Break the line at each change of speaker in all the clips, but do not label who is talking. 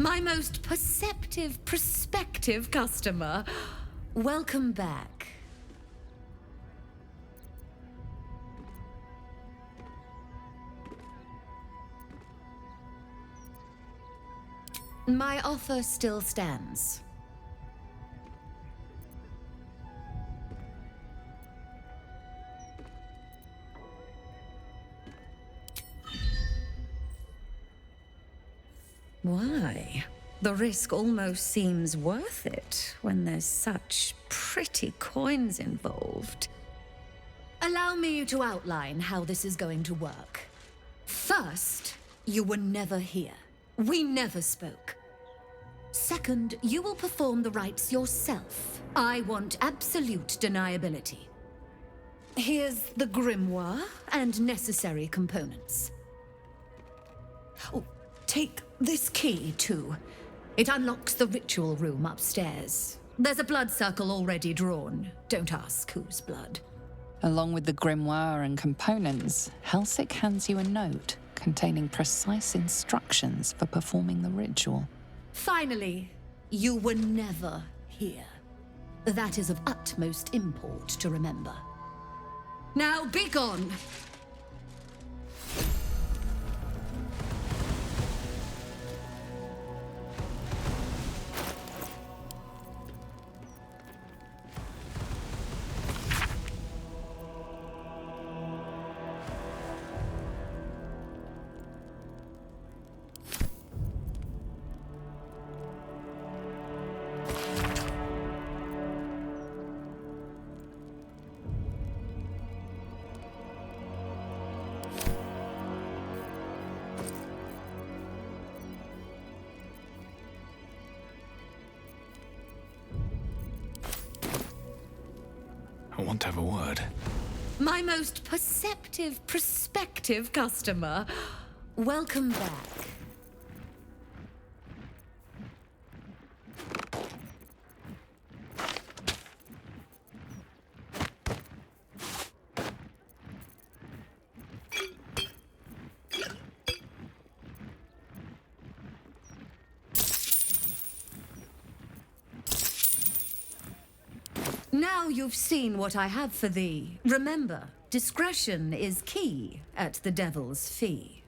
My most perceptive, prospective customer. Welcome back. My offer still stands. Why? The risk almost seems worth it when there's such pretty coins involved. Allow me to outline how this is going to work. First, you were never here. We never spoke. Second, you will perform the rites yourself. I want absolute deniability. Here's the grimoire and necessary components. Oh, take this key, too. It unlocks the ritual room upstairs. There's a blood circle already drawn. Don't ask whose blood.
Along with the grimoire and components, Helsik hands you a note containing precise instructions for performing the ritual.
Finally, you were never here. That is of utmost import to remember. Now be gone!
I want to have a word.
My most perceptive, prospective customer. Welcome back. Now you've seen what I have for thee. Remember, discretion is key at the Devil's Fee.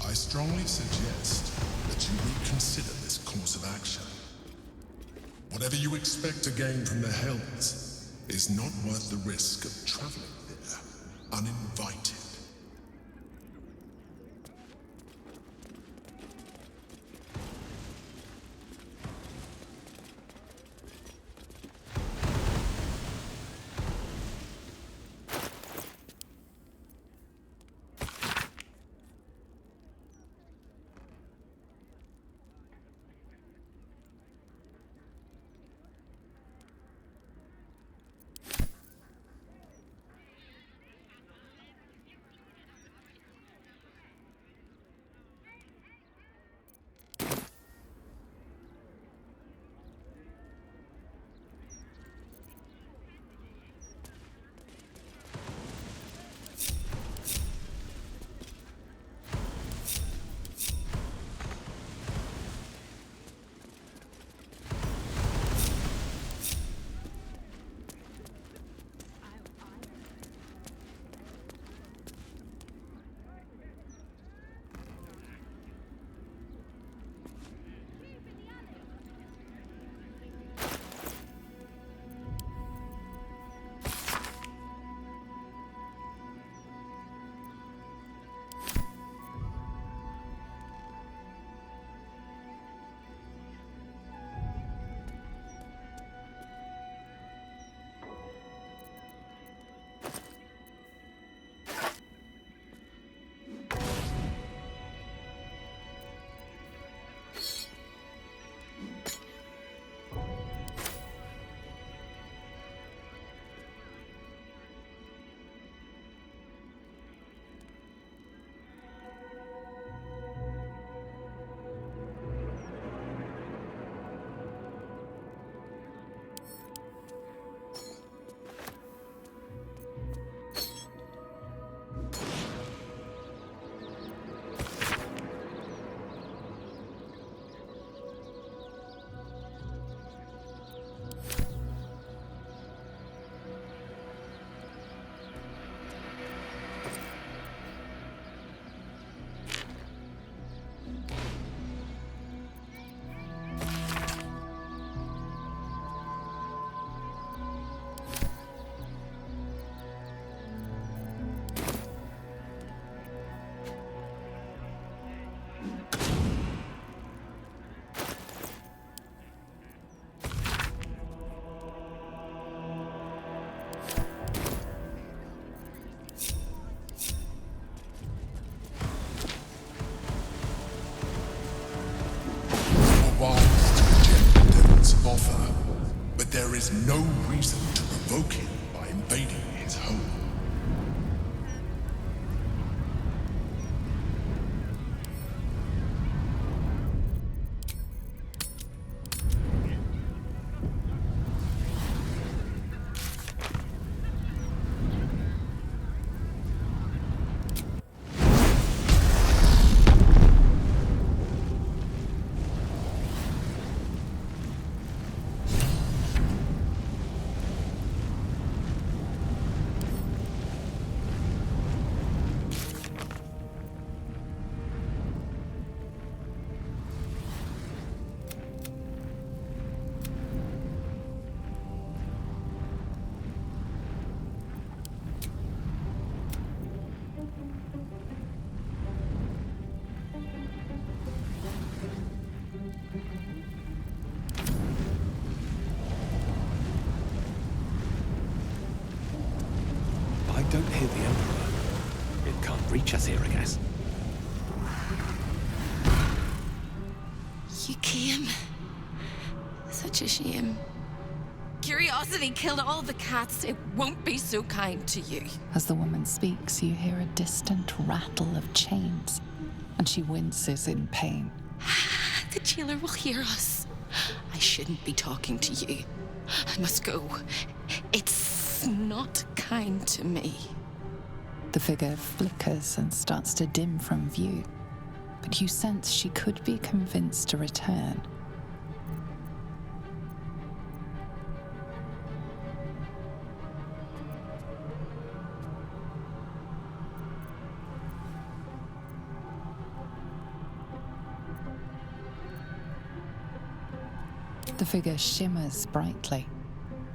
I strongly suggest that you reconsider this course of action. Whatever you expect to gain from the Hells is not worth the risk of traveling there uninvited. is no reason to provoke him by invading his home.
I don't hear the Emperor. It can't reach us here, I guess.
You came. Such a shame. Curiosity killed all the cats. It won't be so kind to you.
As the woman speaks, you hear a distant rattle of chains, and she winces in pain.
The jailer will hear us. I shouldn't be talking to you. I must go. It's not kind to me.
The figure flickers and starts to dim from view, but you sense she could be convinced to return. The figure shimmers brightly.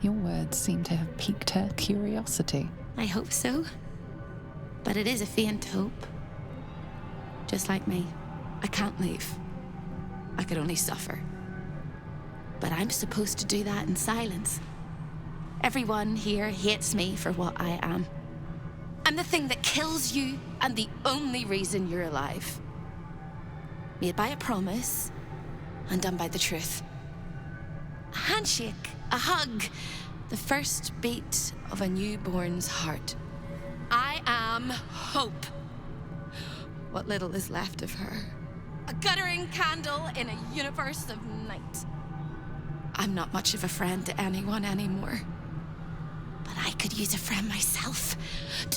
Your words seem to have piqued her curiosity.
I hope so. But it is a faint hope. Just like me. I can't leave. I could only suffer. But I'm supposed to do that in silence. Everyone here hates me for what I am. I'm the thing that kills you and the only reason you're alive. Made by a promise and done by the truth. A handshake, a hug, the first beat of a newborn's heart. I am hope. What little is left of her. A guttering candle in a universe of night. I'm not much of a friend to anyone anymore. But I could use a friend myself.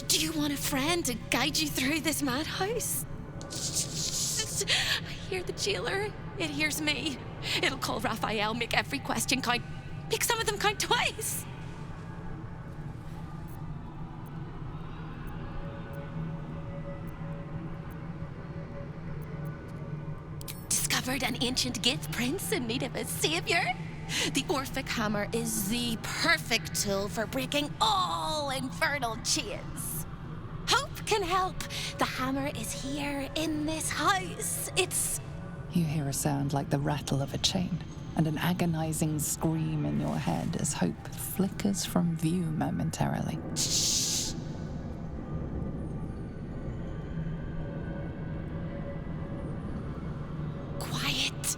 Do you want a friend to guide you through this madhouse? I hear the jailer. It hears me. It'll call Raphael, make every question count. Make some of them count twice. Discovered an ancient gift prince in need of a savior. The Orphic Hammer is the perfect tool for breaking all infernal chains. Hope can help. The hammer is here in this house. It's...
You hear a sound like the rattle of a chain, and an agonizing scream in your head as hope flickers from view momentarily.
Shh. Quiet.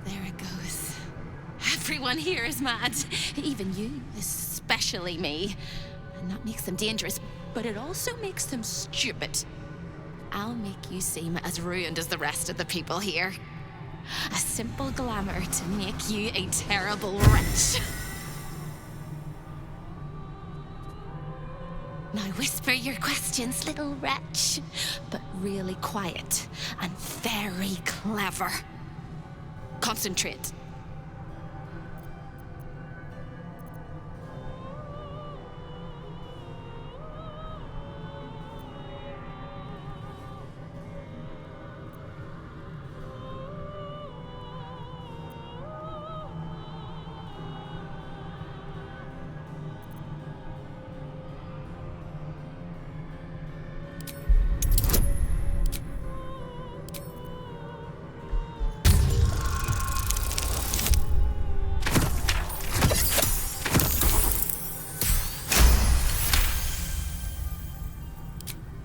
There it goes. Everyone here is mad. Even you, especially me. And that makes them dangerous, but it also makes them stupid. I'll make you seem as ruined as the rest of the people here. A simple glamour to make you a terrible wretch. Now whisper your questions, little wretch, but really quiet and very clever. Concentrate.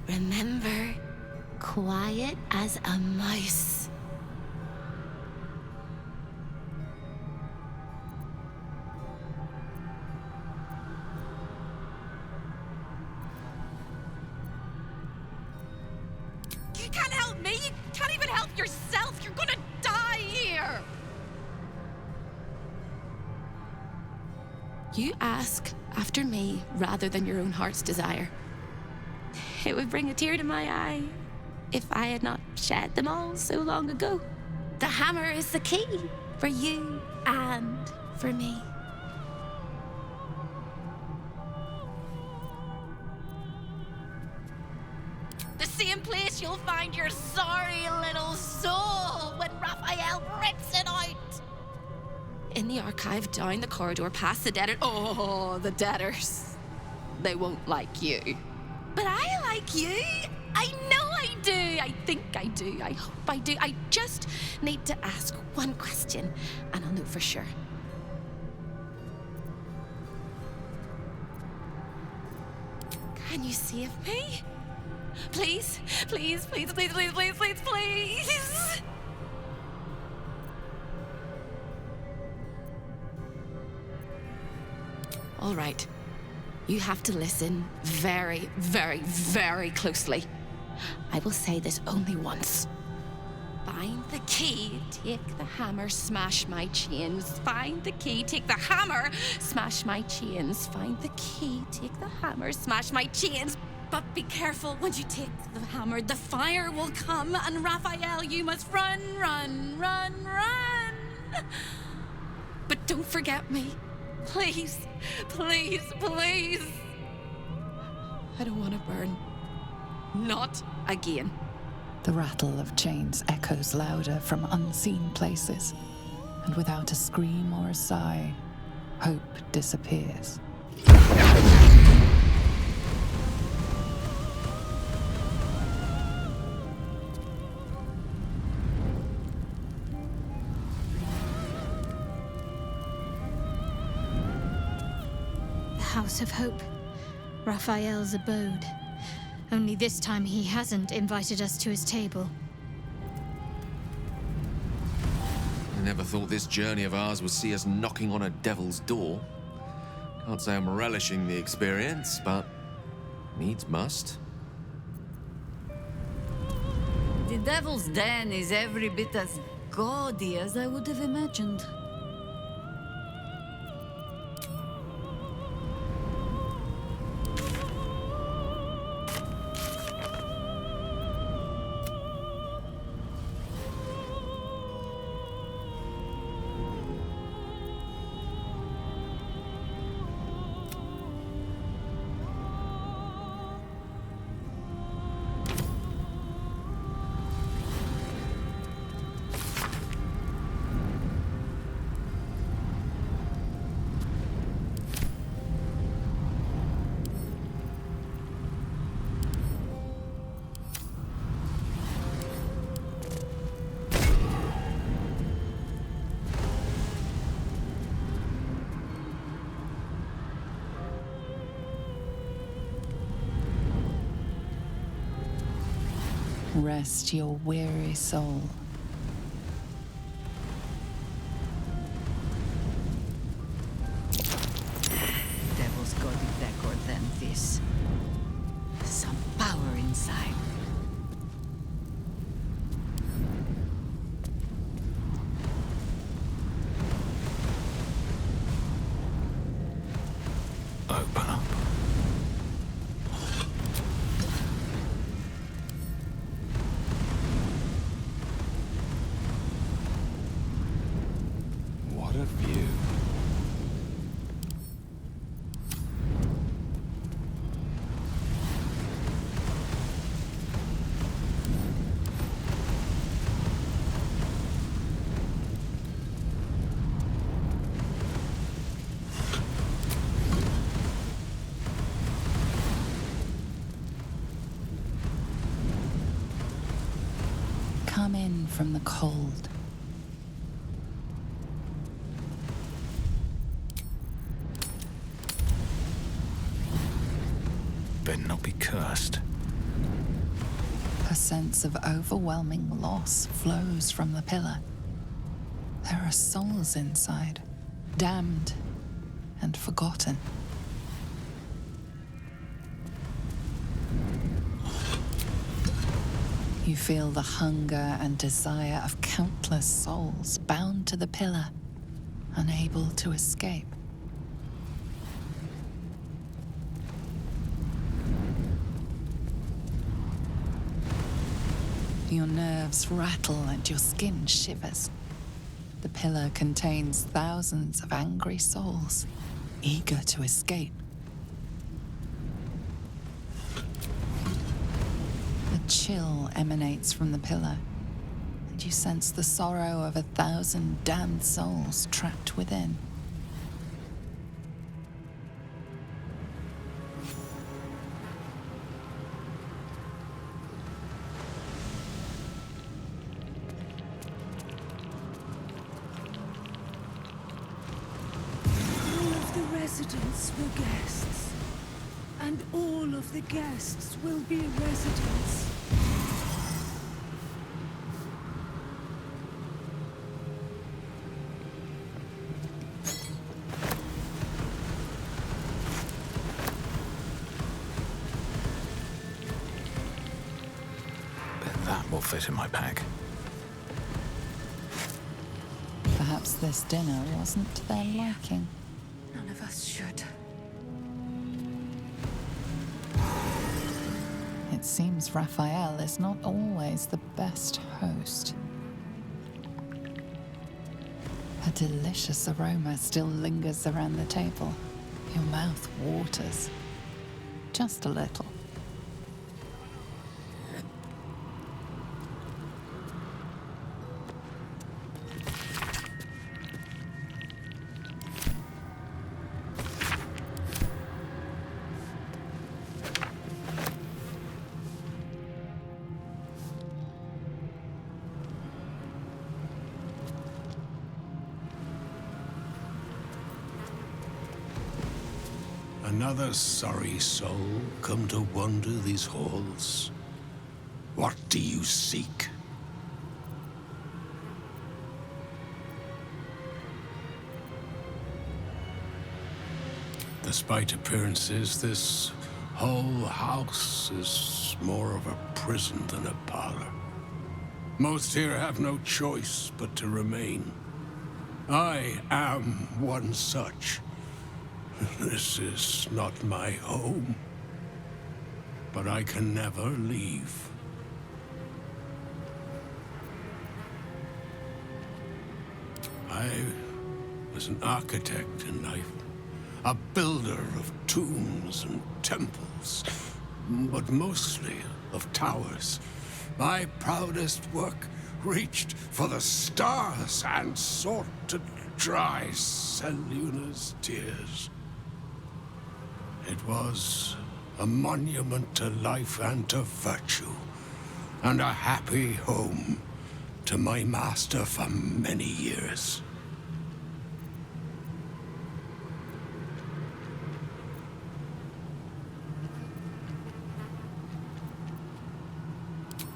Remember, quiet as a mouse. yourself! You're gonna die here! You ask after me rather than your own heart's desire. It would bring a tear to my eye if I had not shed them all so long ago. The hammer is the key for you and for me. The same place you'll find your sorry little soul when Raphael rips it out. In the archive, down the corridor, past the debtors. Oh, the debtors. They won't like you. But I like you. I know I do. I think I do. I hope I do. I just need to ask one question, and I'll know for sure. Can you save me? Please, please, please, please, please, please, please, please. All right. You have to listen very, very, very closely. I will say this only once. Find the key, take the hammer, smash my chains. Find the key, take the hammer, smash my chains. Find the key, take the hammer, smash my chains. But be careful, when you take the hammer, the fire will come, and Raphael, you must run, run, run, run. But don't forget me. Please, please, please. I don't want to burn. Not again.
The rattle of chains echoes louder from unseen places, and without a scream or a sigh, hope disappears.
House of Hope, Raphael's abode. Only this time he hasn't invited us to his table.
I never thought this journey of ours would see us knocking on a devil's door. Can't say I'm relishing the experience, but needs must.
The Devil's Den is every bit as gaudy as I would have imagined.
Rest your weary soul.
Devil's got a record than this. Some power inside.
Open up. What a view.
Come in from the cold.
Better not be cursed.
A sense of overwhelming loss flows from the pillar. There are souls inside, damned and forgotten. You feel the hunger and desire of countless souls bound to the pillar, unable to escape. Your nerves rattle and your skin shivers. The pillar contains thousands of angry souls, eager to escape. A chill emanates from the pillar, and you sense the sorrow of 1,000 damned souls trapped within.
Residents were guests, and all of the guests will be residents.
Bet that will fit in my pack.
Perhaps this dinner wasn't to their liking.
None of us should.
It seems Raphael is not always the best host. A delicious aroma still lingers around the table. Your mouth waters. Just a little.
Another sorry soul come to wander these halls. What do you seek? Despite appearances, this whole house is more of a prison than a parlor. Most here have no choice but to remain. I am one such. This is not my home, but I can never leave. I was an architect in life, a builder of tombs and temples, but mostly of towers. My proudest work reached for the stars and sought to dry Seluna's tears. It was a monument to life and to virtue, and a happy home to my master for many years.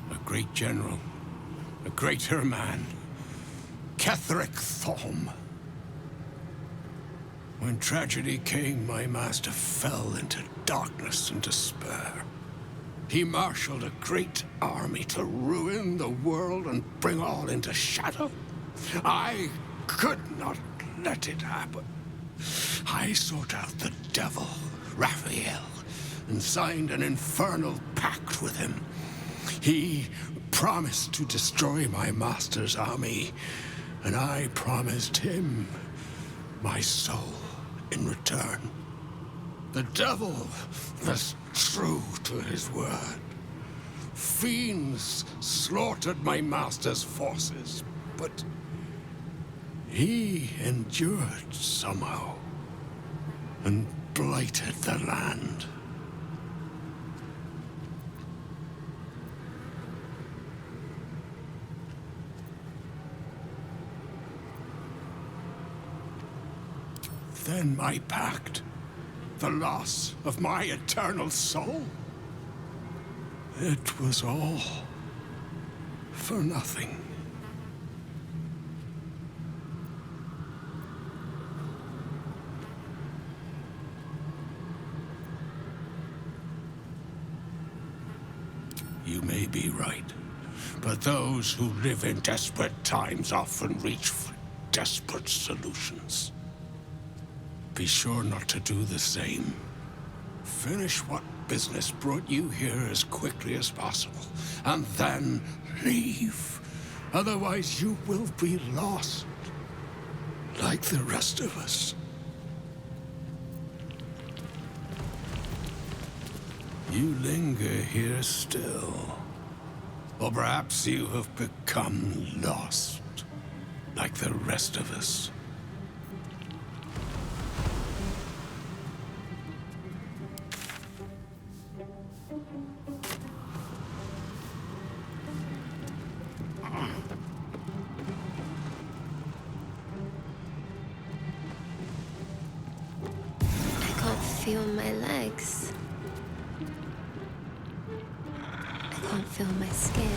A great general, a greater man, Ketheric Thorm. When tragedy came, my master fell into darkness and despair. He marshaled a great army to ruin the world and bring all into shadow. I could not let it happen. I sought out the devil, Raphael, and signed an infernal pact with him. He promised to destroy my master's army, and I promised him my soul in return. The devil was true to his word. Fiends slaughtered my master's forces, but he endured somehow and blighted the land. Then my pact, the loss of my eternal soul. It was all for nothing. You may be right. but those who live in desperate times often reach for desperate solutions. Be sure not to do the same. Finish what business brought you here as quickly as possible, and then leave. Otherwise, you will be lost, like the rest of us. You linger here still. Or perhaps you have become lost, like the rest of us.
I can't feel my legs. I can't feel my skin.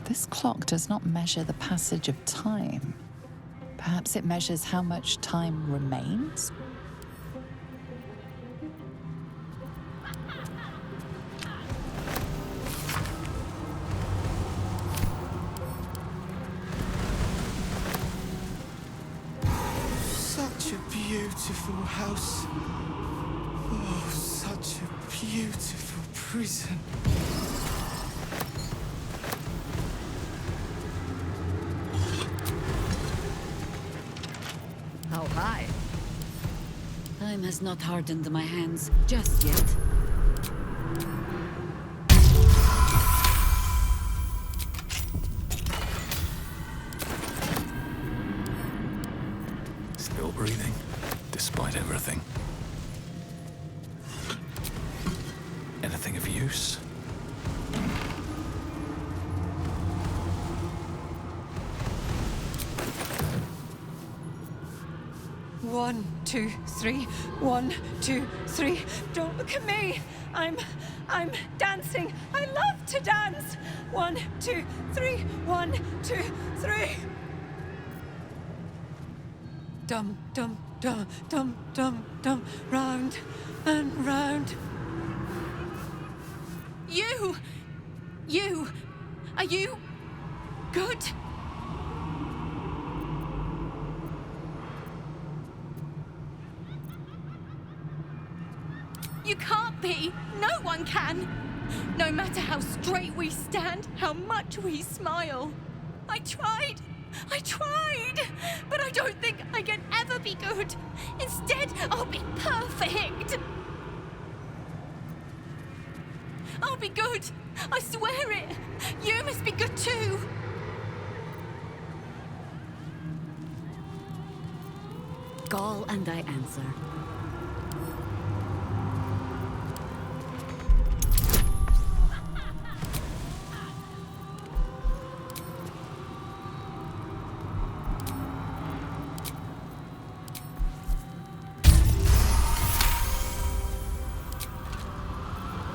This clock does not measure the passage of time. Perhaps it measures how much time remains?
Such a beautiful house. Oh, such a beautiful prison.
How high? Time has not hardened my hands just yet.
Still breathing, despite everything. Anything of use?
One, two, three. 1, 2, 3. Don't look at me. I'm dancing. I love to dance. 1, 2, 3. 1, 2, 3. Dum, dum, dum, dum, dum, dum. Round and round.
You! Are you good? You can't be. No one can. No matter how straight we stand, how much we smile. I tried, but I don't think I can ever be good. Instead, I'll be perfect. I'll be good. I swear it. You must be good too.
Call and I answer.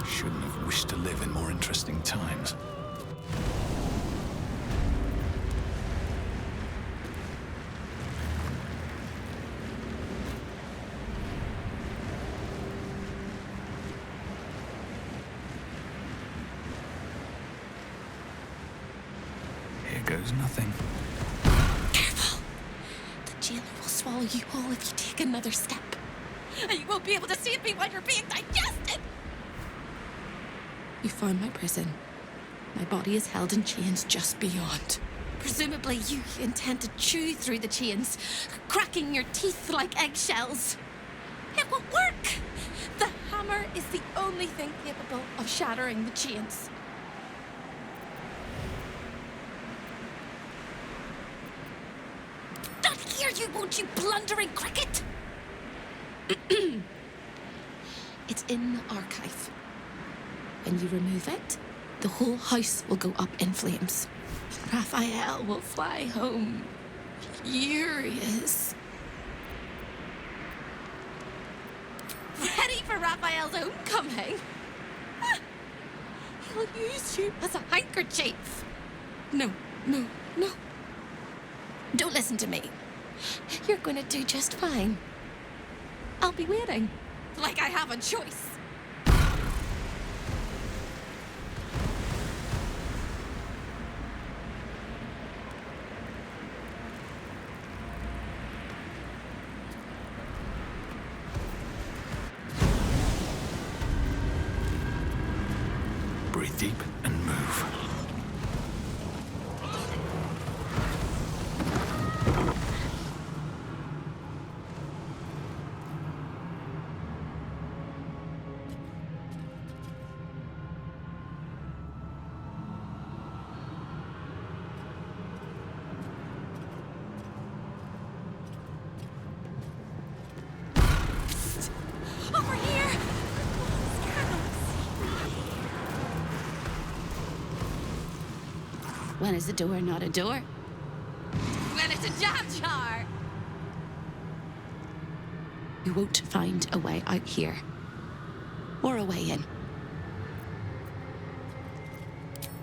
Shouldn't have wished to live in more interesting times. Here goes nothing.
Careful. The jailer will swallow you whole if you take another step. And you won't be able to see me while you're being digested. You found my prison. My body is held in chains just beyond. Presumably you intend to chew through the chains, cracking your teeth like eggshells. It will work! The hammer is the only thing capable of shattering the chains. Not here, you won't, you blundering cricket! It's in the archive. When you remove it, the whole house will go up in flames. Raphael will fly home, furious. Ready for Raphael's homecoming? He'll use you as a handkerchief. No. Don't listen to me. You're going to do just fine. I'll be waiting, like I have a choice.
Breathe deep and move.
Over here! When is a door not a door? When it's a jam jar! You won't find a way out here. Or a way in.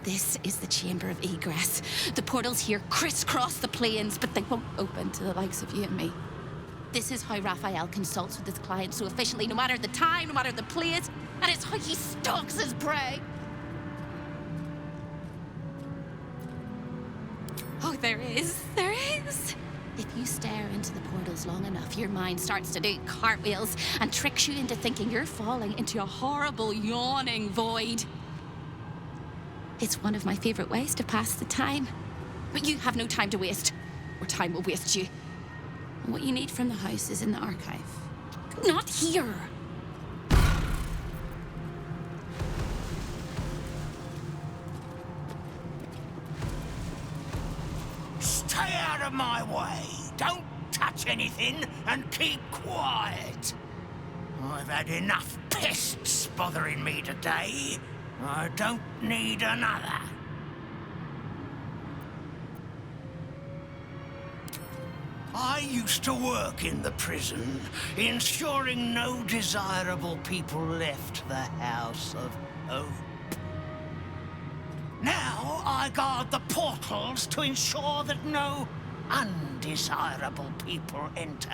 This is the chamber of egress. The portals here crisscross the planes, but they won't open to the likes of you and me. This is how Raphael consults with his clients so efficiently, no matter the time, no matter the place, and it's how he stalks his prey. Oh, there is. If you stare into the portals long enough, your mind starts to do cartwheels and tricks you into thinking you're falling into a horrible, yawning void. It's one of my favorite ways to pass the time. But you have no time to waste, or time will waste you. And what you need from the house is in the archive. Not here!
Stay out of my way. Don't touch anything and keep quiet. I've had enough pests bothering me today. I don't need another. I used to work in the prison, ensuring no desirable people left the House of Hope. Now I guard the portals to ensure that no undesirable people enter.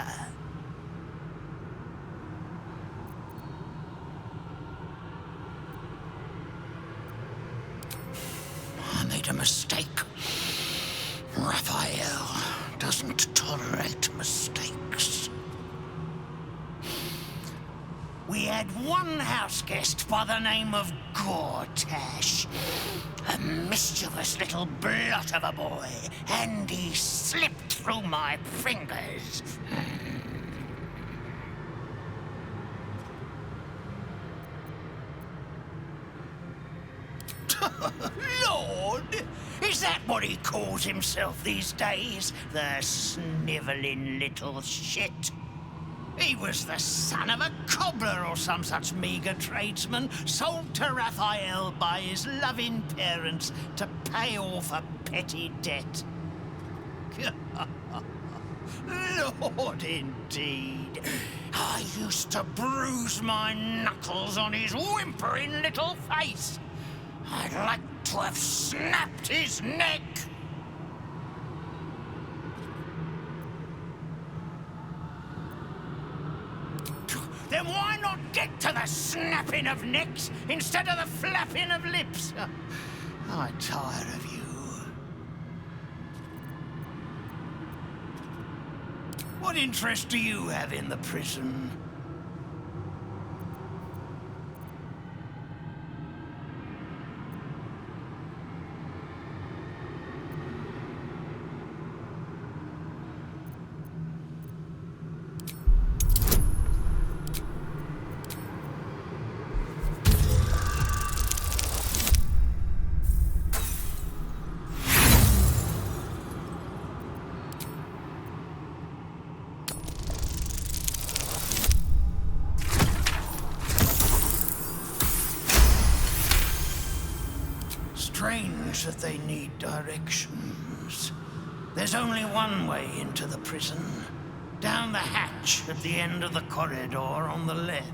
I made a mistake. Raphael doesn't tolerate mistakes. We had one house guest by the name of Gortash. A mischievous little blot of a boy, and he slipped through my fingers. Lord! Is that what he calls himself these days? The snivelling little shit? He was the son of a cobbler or some such meager tradesman, sold to Raphael by his loving parents to pay off a petty debt. Lord, indeed. I used to bruise my knuckles on his whimpering little face. I'd like to have snapped his neck. Then why not get to the snapping of necks instead of the flapping of lips? I tire of you. What interest do you have in the prison?
that they need directions. There's only one way into the prison. Down the hatch at the end of the corridor on the left.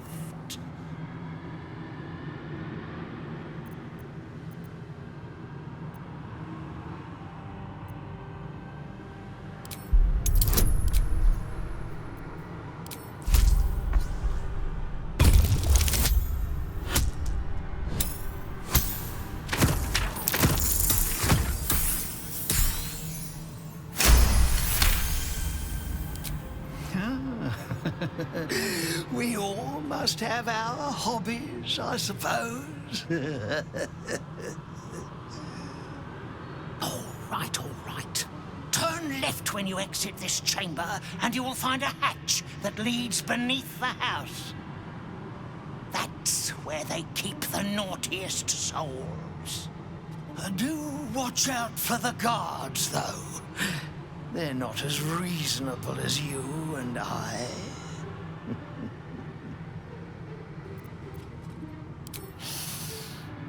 We all must have our hobbies, I suppose. All right. Turn left when you exit this chamber, and you will find a hatch that leads beneath the house. That's where they keep the naughtiest souls. Do watch out for the guards, though. They're not as reasonable as you and I.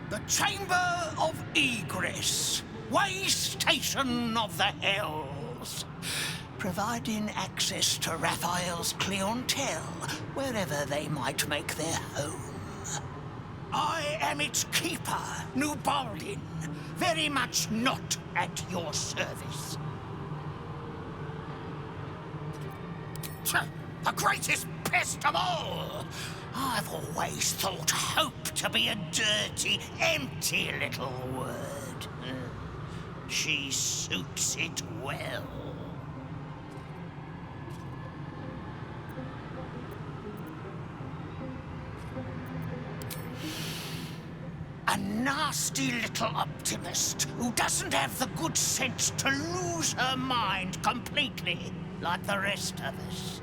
The Chamber of Egress, way station of the Hells, providing access to Raphael's clientele wherever they might make their home. I am its keeper, New Baldin, very much not at your service. The greatest pest of all! I've always thought hope to be a dirty, empty little word. She suits it well. A nasty little optimist who doesn't have the good sense to lose her mind completely, like the rest of us.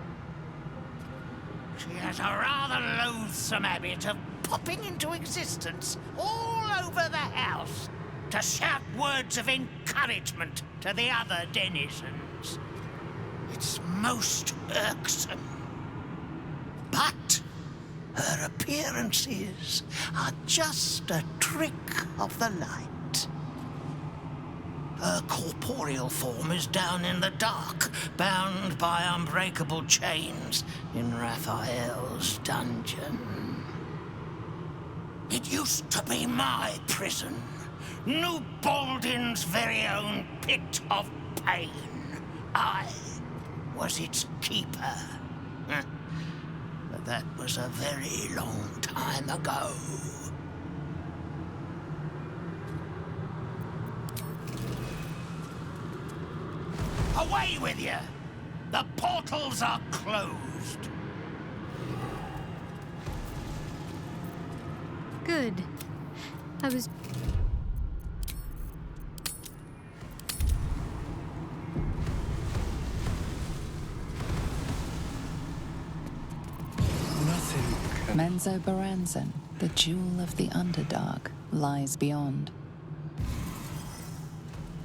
She has a rather loathsome habit of popping into existence all over the house to shout words of encouragement to the other denizens. It's most irksome. But her appearances are just a trick of the light. Her corporeal form is down in the dark, bound by unbreakable chains in Raphael's dungeon. It used to be my prison, New Baldin's very own pit of pain. I was its keeper. But that was a very long time ago. Away with you! The portals are closed.
Good. I was...
Nothing.
Menzo Baranzan, the jewel of the Underdark, lies beyond.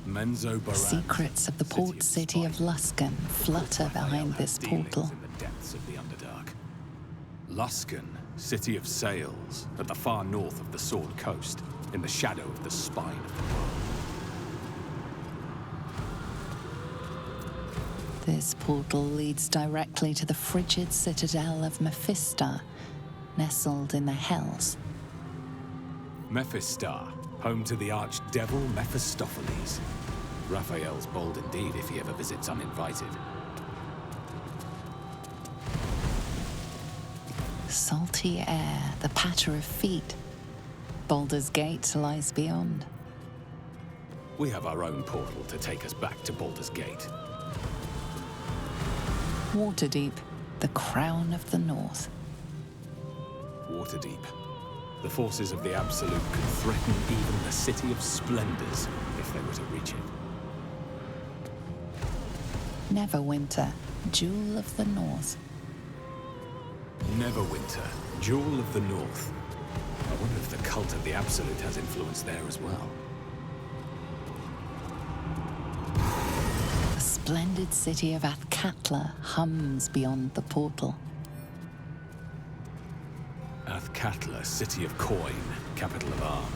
Menzo Baranzan,
Secrets of the port city of Luskan flutter behind this portal.
In the depths of the Underdark. Luskan, city of sails, at the far north of the Sword Coast, in the shadow of the spine of the world.
This portal leads directly to the frigid citadel of Mephistar, nestled in the Hells.
Mephistar, home to the archdevil Mephistopheles. Raphael's bold indeed if he ever visits uninvited.
Salty air, the patter of feet. Baldur's Gate lies beyond.
We have our own portal to take us back to Baldur's Gate.
Waterdeep, the crown of the north.
Waterdeep. The forces of the Absolute could threaten even the City of Splendors if they were to reach it.
Neverwinter, jewel of the north.
Neverwinter, jewel of the north. I wonder if the cult of the Absolute has influence there as well.
The splendid city of Athkatla hums beyond the portal.
Athkatla, city of coin, capital of Arm.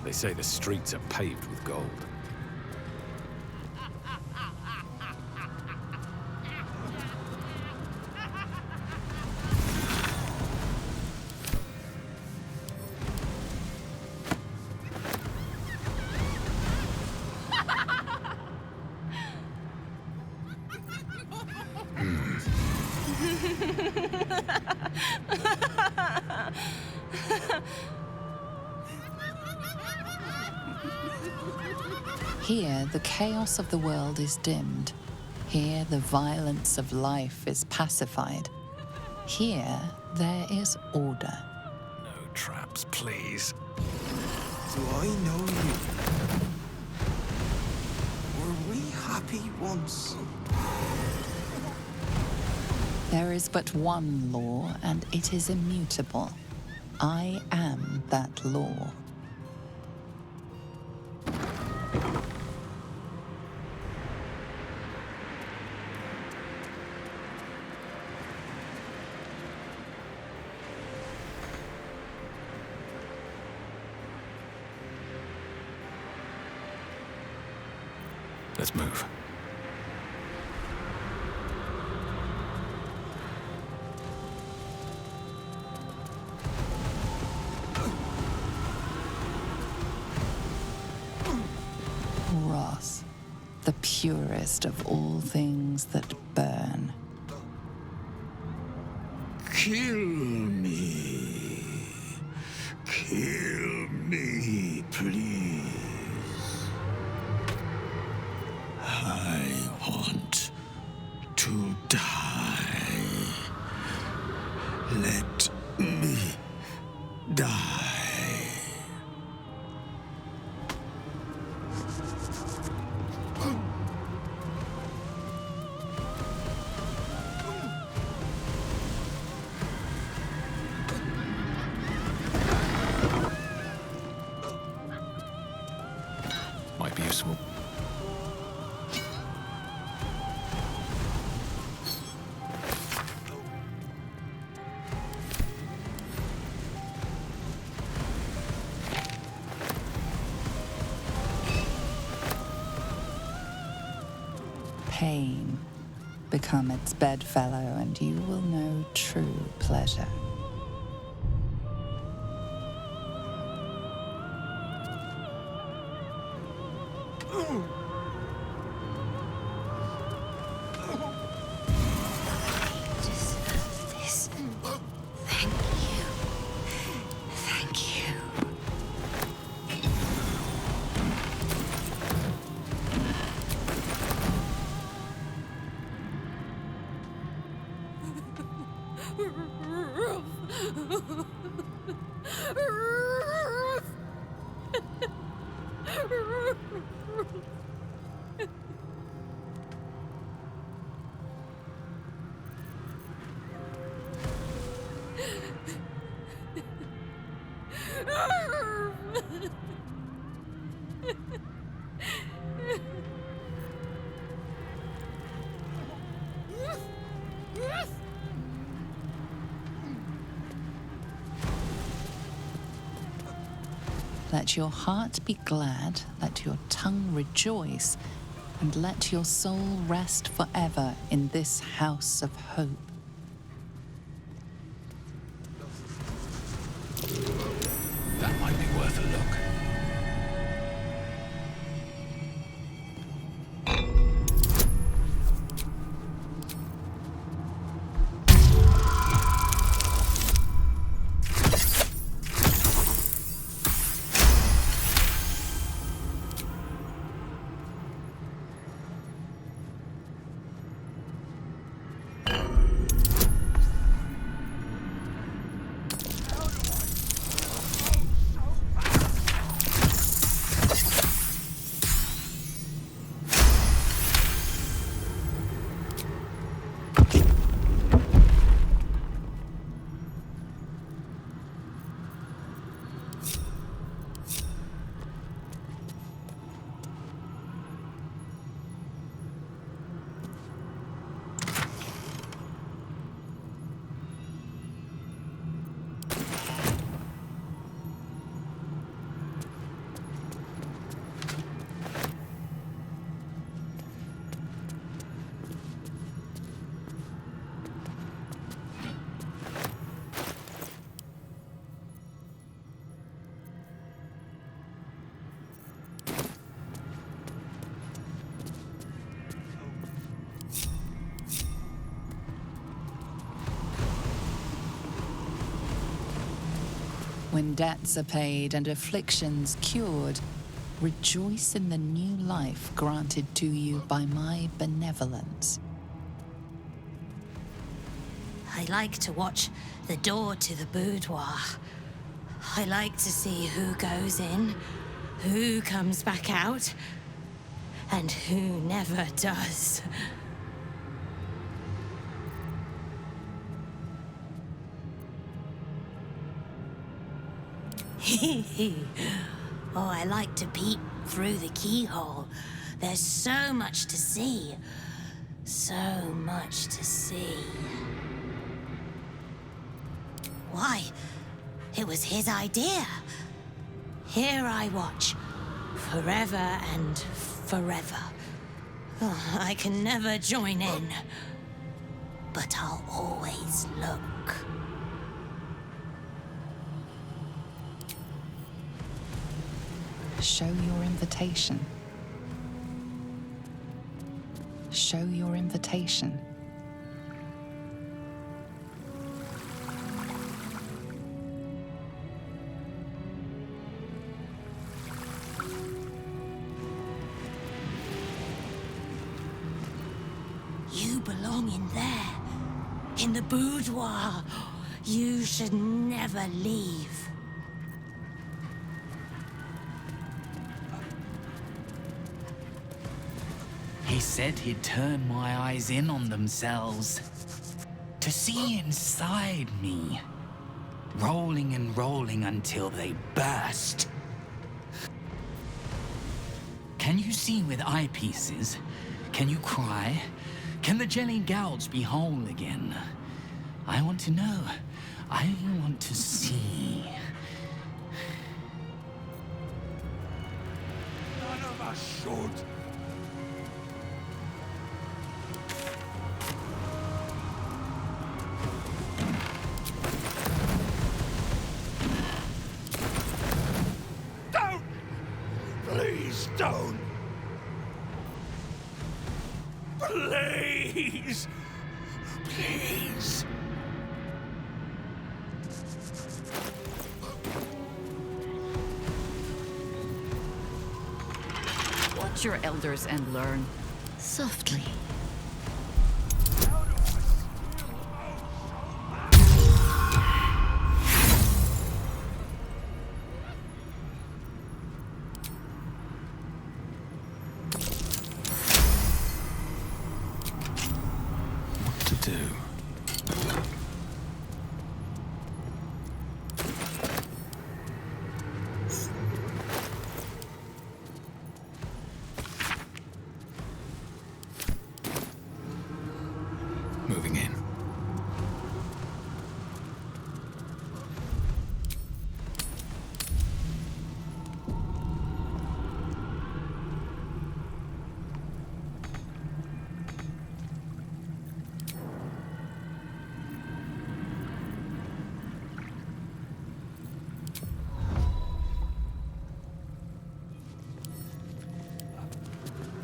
They say the streets are paved with gold.
Here, the chaos of the world is dimmed. Here, the violence of life is pacified. Here, there is order.
No traps, please.
Do I know you? Were we happy once?
There is but one law, and it is immutable. I am that law.
Let's move.
Wrath, the purest of all things that burn.
Kill me. Kill me, please. I want to die. Let me die.
Might be useful.
Pain. Become its bedfellow, and you will know true pleasure.
This. Thank you. Thank you.
Let your heart be glad, let your tongue rejoice, and let your soul rest forever in this house of hope.
That might be worth a look.
When debts are paid and afflictions cured, rejoice in the new life granted to you by my benevolence.
I like to watch the door to the boudoir. I like to see who goes in, who comes back out, and who never does. Oh, I like to peep through the keyhole. There's so much to see. So much to see. Why? It was his idea. Here I watch, forever and forever. Oh, I can never join in, but I'll always look.
Show your invitation. Show your invitation.
You belong in there, in the boudoir. You should never leave.
He said he'd turn my eyes in on themselves. To see inside me. Rolling and rolling until they burst. Can you see with eyepieces? Can you cry? Can the jelly gouge be whole again? I want to know. I want to see.
None of us should. Don't! Please don't! Please! Please!
Watch your elders and learn.
Softly.
What to do? Moving in.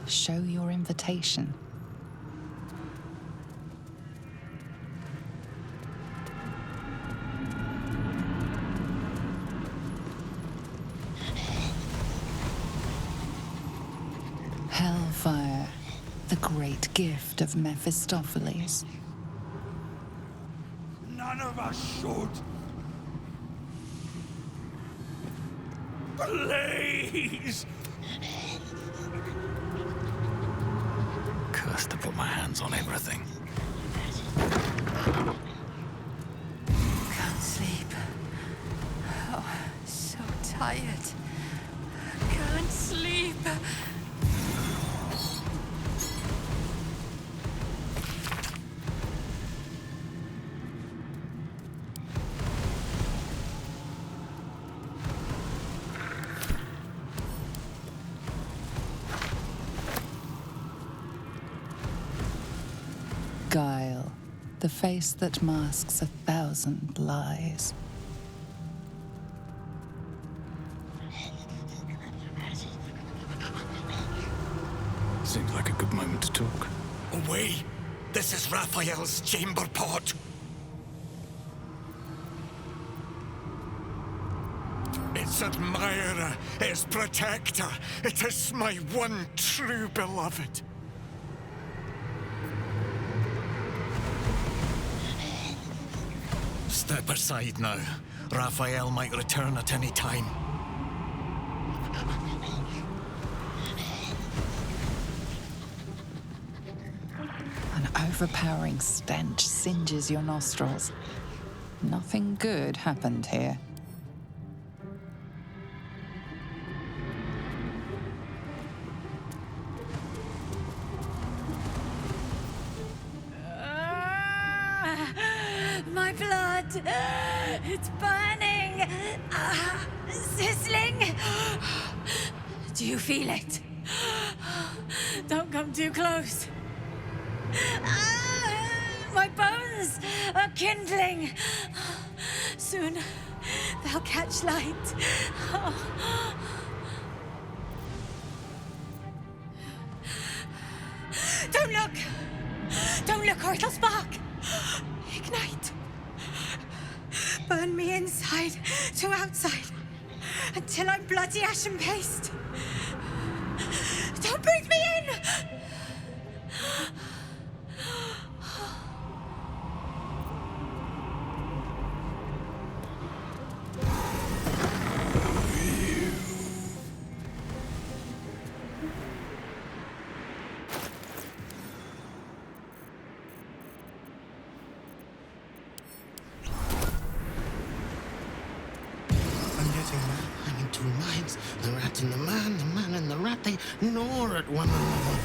Show your invitation. Hellfire, the great gift of Mephistopheles.
None of us should. Please!
Cursed to put my hands on everything.
Can't sleep. Oh, so tired. Can't sleep.
Guile, the face that masks 1,000 lies.
Seems like a good moment to talk.
Away! This is Raphael's chamber pot! its admirer, its protector. It is my one true beloved. Step aside now. Raphael might return at any time.
An overpowering stench singes your nostrils. Nothing good happened here.
My blood! It's burning! Sizzling! Do you feel it? Don't come too close. My bones are kindling. Soon they'll catch light. Don't look! Don't look or it'll spark! Ignite! Burn me inside to outside until I'm bloody ashen paste. Don't breathe me in!
I'm in two minds. The rat and the man and the rat, they gnaw at one another.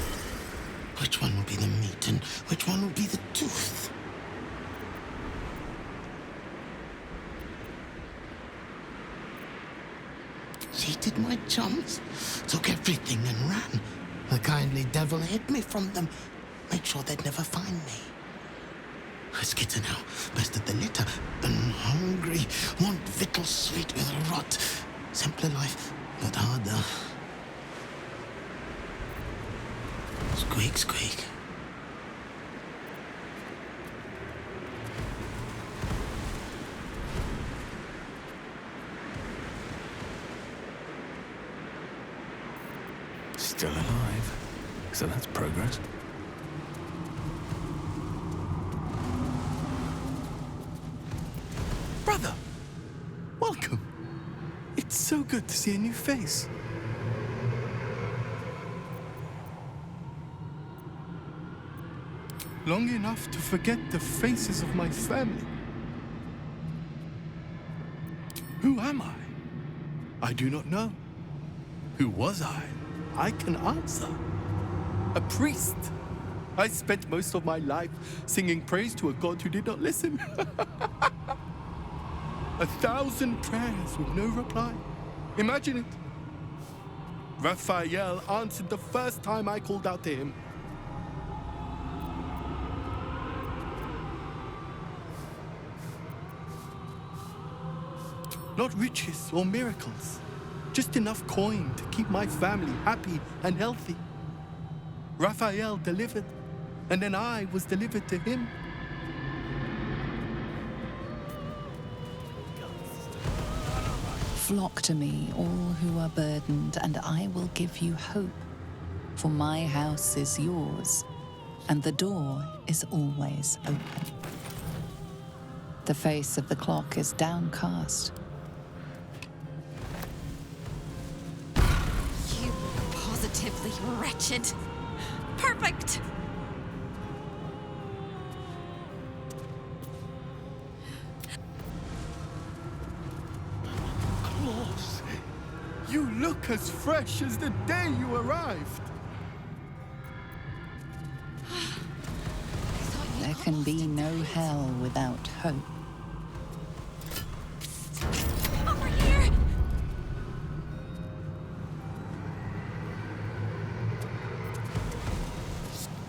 Which one will be the meat and which one will be the tooth? Cheated my chums, took everything and ran. The kindly devil hid me from them, made sure they'd never find me. I skitter now, best of the litter, and hungry, want victuals sweet with a rot. Simpler life, but harder. Squeak, squeak.
Still alive. So that's progress.
Brother! Welcome. It's so good to see a new face. Long enough to forget the faces of my family. Who am I? I do not know. Who was I? I can answer. A priest. I spent most of my life singing praise to a god who did not listen. 1,000 prayers with no reply. Imagine it. Raphael answered the first time I called out to him. Not riches or miracles, just enough coin to keep my family happy and healthy. Raphael delivered, and then I was delivered to him.
Flock to me, all who are burdened, and I will give you hope. For my house is yours, and the door is always open. The face of the clock is downcast.
You positively wretched. Perfect!
Claus, you look as fresh as the day you arrived.
There can be no hell without hope.
Over here!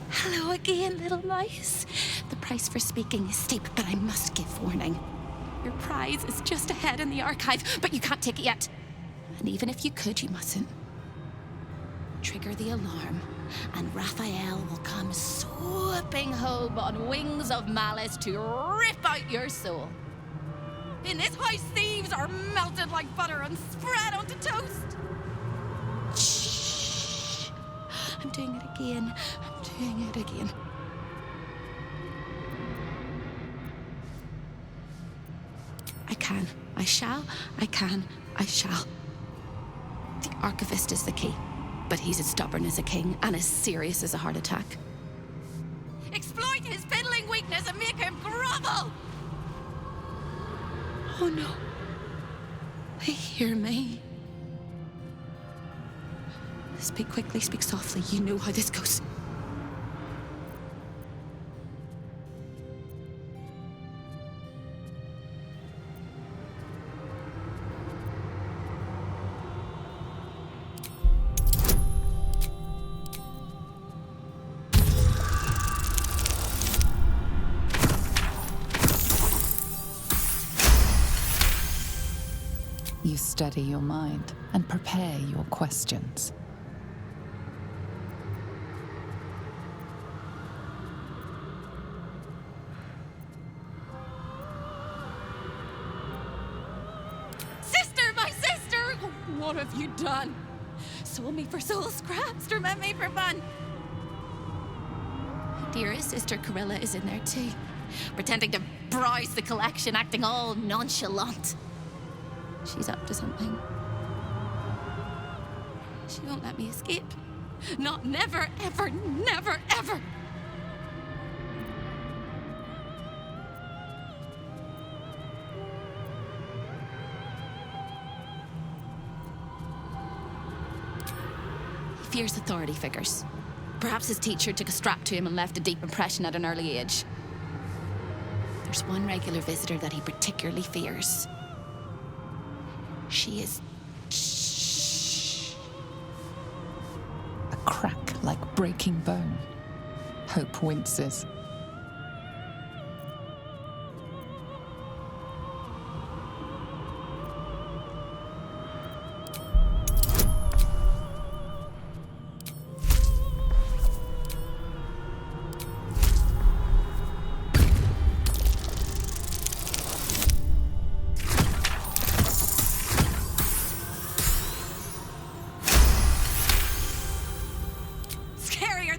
Hello again, little mice. The price for speaking is steep, but I must give warning. Your prize is just ahead in the archive, but you can't take it yet. And even if you could, you mustn't. Trigger the alarm, and Raphael will come swooping home on wings of malice to rip out your soul. in this house, thieves are melted like butter and spread onto toast. Shh. I'm doing it again. I'm doing it again. I can. I shall. I can. I shall. The archivist is the key, but he's as stubborn as a king and as serious as a heart attack. Exploit his fiddling weakness and make him grovel! Oh no. They hear me. Speak quickly, speak softly. You know how this goes.
You steady your mind and prepare your questions.
Sister, my sister! What have you done? Sold me for soul scraps, torment me for fun. Dearest sister Corilla is in there too, pretending to browse the collection, acting all nonchalant. She's up to something. She won't let me escape. Not never, ever, never, ever. He fears authority figures. Perhaps his teacher took a strap to him and left a deep impression at an early age. There's one regular visitor that he particularly fears. She is... Shh.
A crack like breaking bone. Hope winces.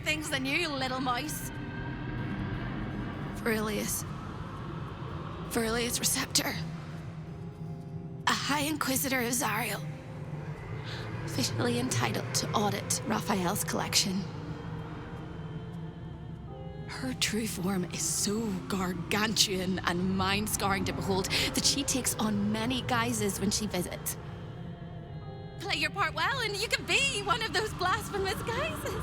Things than you, little mouse. Verilius Receptor. A High Inquisitor of Zariel. Officially entitled to audit Raphael's collection. Her true form is so gargantuan and mind-scarring to behold that she takes on many guises when she visits. Play your part well and you can be one of those blasphemous guises.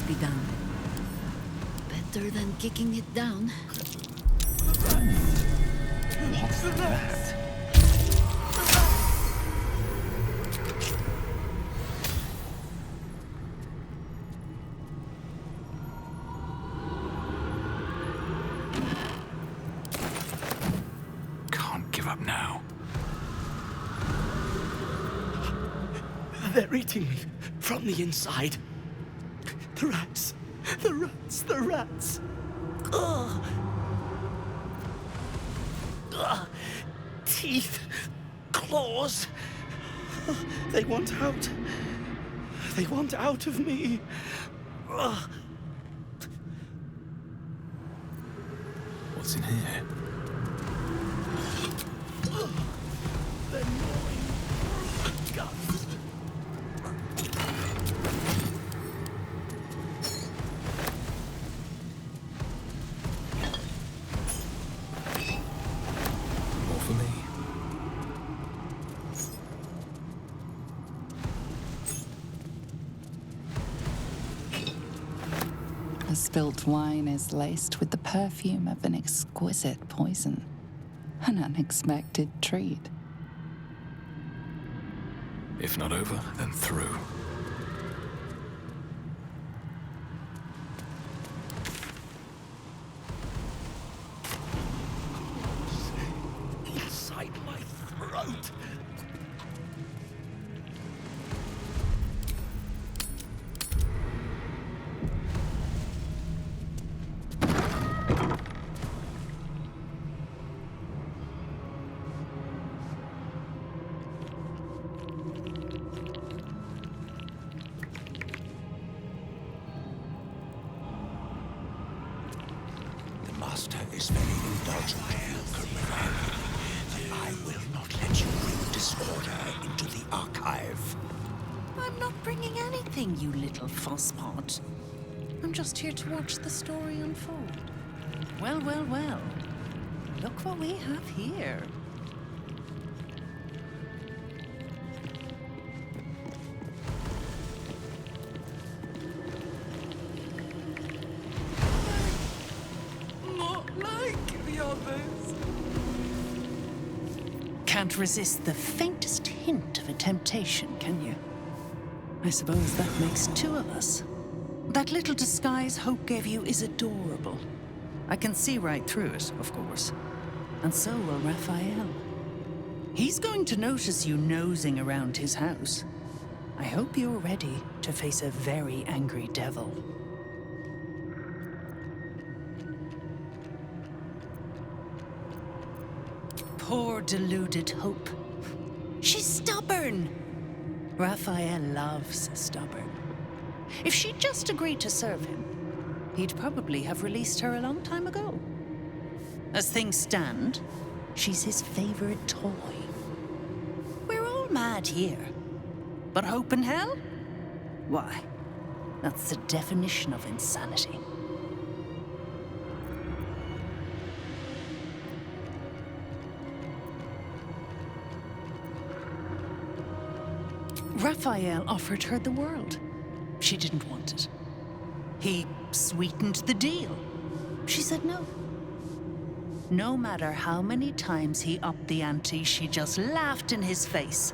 Be done. Better than kicking it down.
What's that?
Can't give up now.
They're eating me from the inside. The rats! The rats! The rats! Ugh! Ugh! Teeth! Claws! They want out! They want out of me! Ugh!
What's in here?
They're gnawing. Guts.
Spilt wine is laced with the perfume of an exquisite poison. An unexpected treat.
If not over, then through.
this very indulgent welcome, Raphael. But I will not let you bring disorder into the archive.
I'm not bringing anything, you little fusspot. I'm just here to watch the story unfold. Well, well, well. Look what we have here.
Not like the others.
Can't resist the faintest hint of a temptation, can you? I suppose that makes two of us. That little disguise Hope gave you is adorable. I can see right through it, of course. And so will Raphael. He's going to notice you nosing around his house. I hope you're ready to face a very angry devil. Poor deluded Hope. She's stubborn. Raphael loves stubborn. If she'd just agreed to serve him, he'd probably have released her a long time ago. As things stand, she's his favorite toy. We're all mad here. But Hope in hell? Why, that's the definition of insanity. Raphael offered her the world. She didn't want it. He sweetened the deal. She said no. No matter how many times he upped the ante, she just laughed in his face.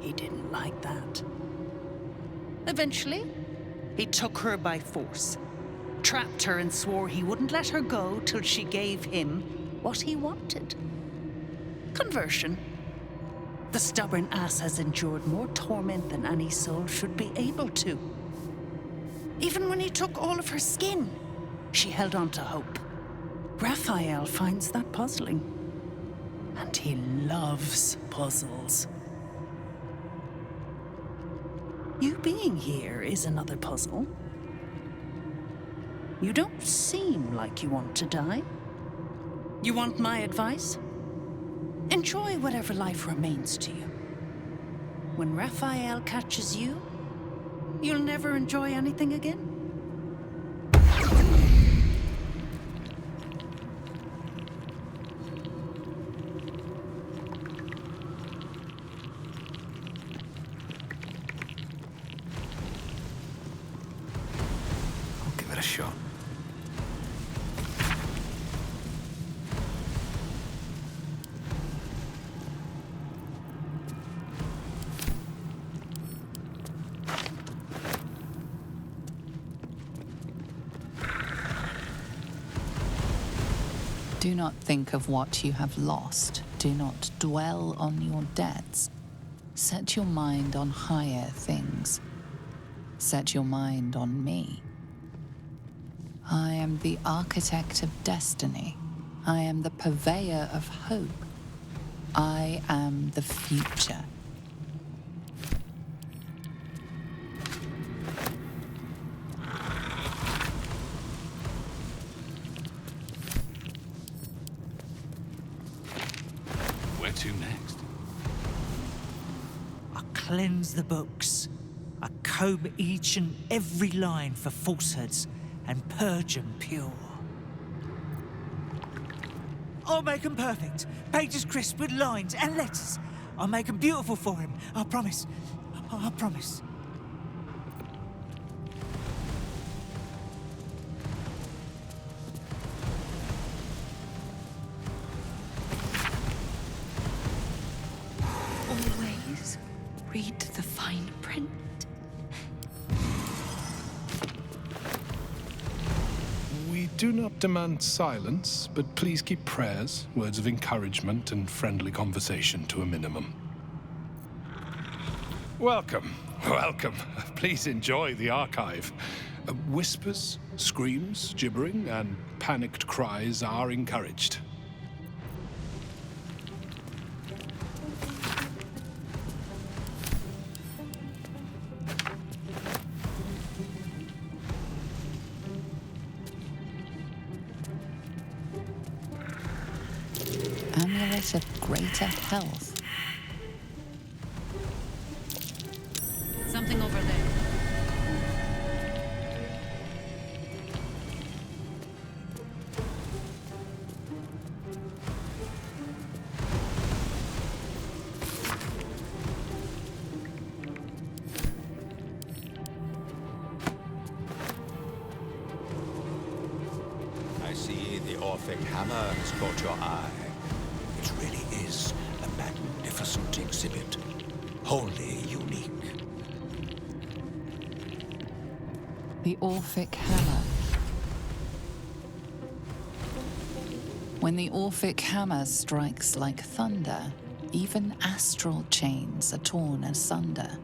He didn't like that. Eventually, he took her by force, trapped her and swore he wouldn't let her go till she gave him what he wanted. Conversion. The stubborn ass has endured more torment than any soul should be able to. Even when he took all of her skin, she held on to hope. Raphael finds that puzzling. And he loves puzzles. You being here is another puzzle. You don't seem like you want to die. You want my advice? Enjoy whatever life remains to you. When Raphael catches you, you'll never enjoy anything again.
I'll give it a shot.
Do not think of what you have lost. Do not dwell on your debts. Set your mind on higher things. Set your mind on me. I am the architect of destiny. I am the purveyor of hope. I am the future.
Where to next?
I cleanse the books. I comb each and every line for falsehoods and purge them pure. I'll make them perfect, pages crisp with lines and letters. I'll make them beautiful for him. I promise. I promise.
Always read the fine print.
We do not demand silence, but please keep prayers, words of encouragement, and friendly conversation to a minimum. Welcome, welcome. Please enjoy the archive. Whispers, screams, gibbering, and panicked cries are encouraged.
amulet of greater health.
Something over there.
I see the Orphic Hammer has caught your eye. It really is a magnificent exhibit. Wholly unique.
The Orphic Hammer. When the Orphic Hammer strikes like thunder, even astral chains are torn asunder.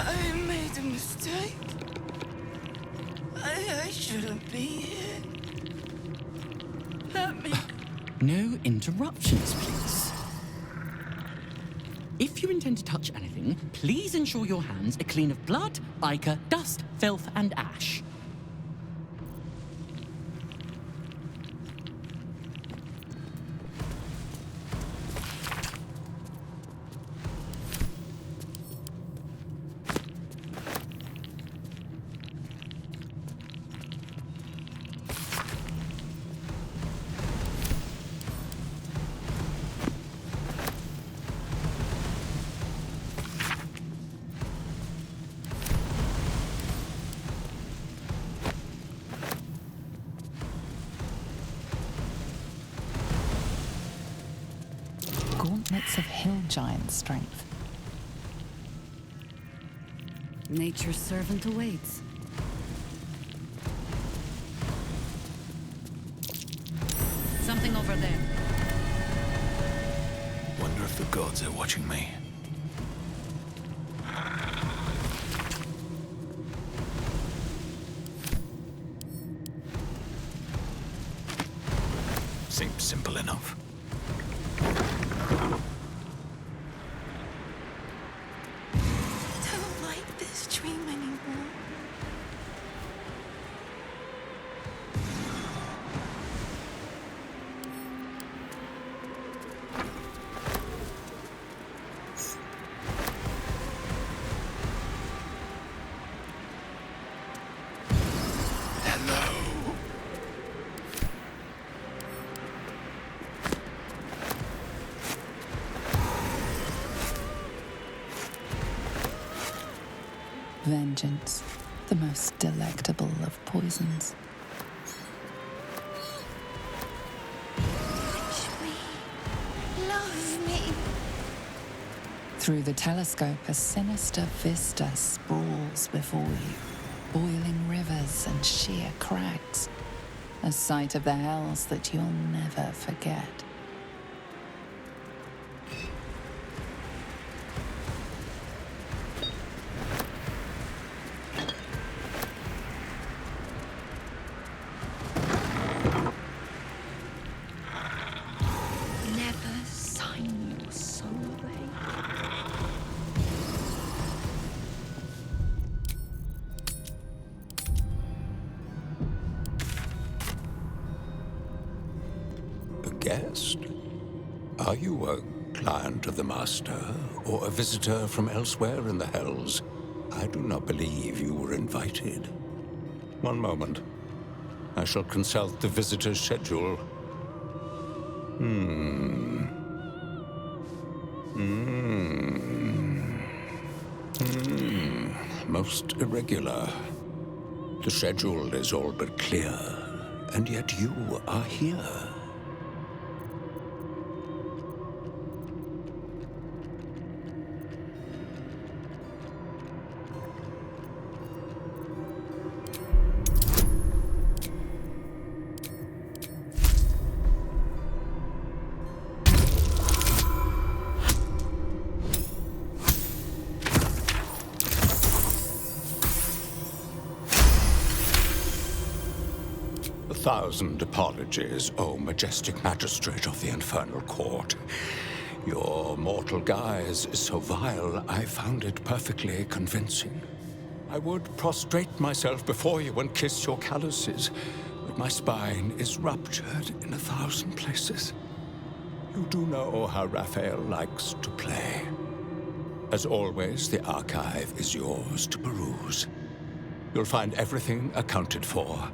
I made a mistake. I shouldn't be here. Let me.
No interruptions, please. If you intend to touch anything, please ensure your hands are clean of blood, ichor, dust, filth, and ash.
Gauntlets of hill giant strength.
Nature's servant awaits. Something over there.
Wonder if the gods are watching me. Seems simple enough.
I don't like this dream anymore.
Vengeance, the most delectable of poisons.
Touch me. Love me.
Through the telescope, a sinister vista sprawls before you. Boiling rivers and sheer crags. A sight of the hells that you'll never forget.
Never sign your soul away.
A guest? Are you a client of the Master, or a visitor from elsewhere in the Hells? I do not believe you were invited. One moment. I shall consult the visitor's schedule. Most irregular. The schedule is all but clear, and yet you are here. 1,000 apologies, O majestic magistrate of the infernal court. Your mortal guise is so vile, I found it perfectly convincing. I would prostrate myself before you and kiss your calluses, but my spine is ruptured in 1,000 places. You do know how Raphael likes to play. As always, the archive is yours to peruse. You'll find everything accounted for,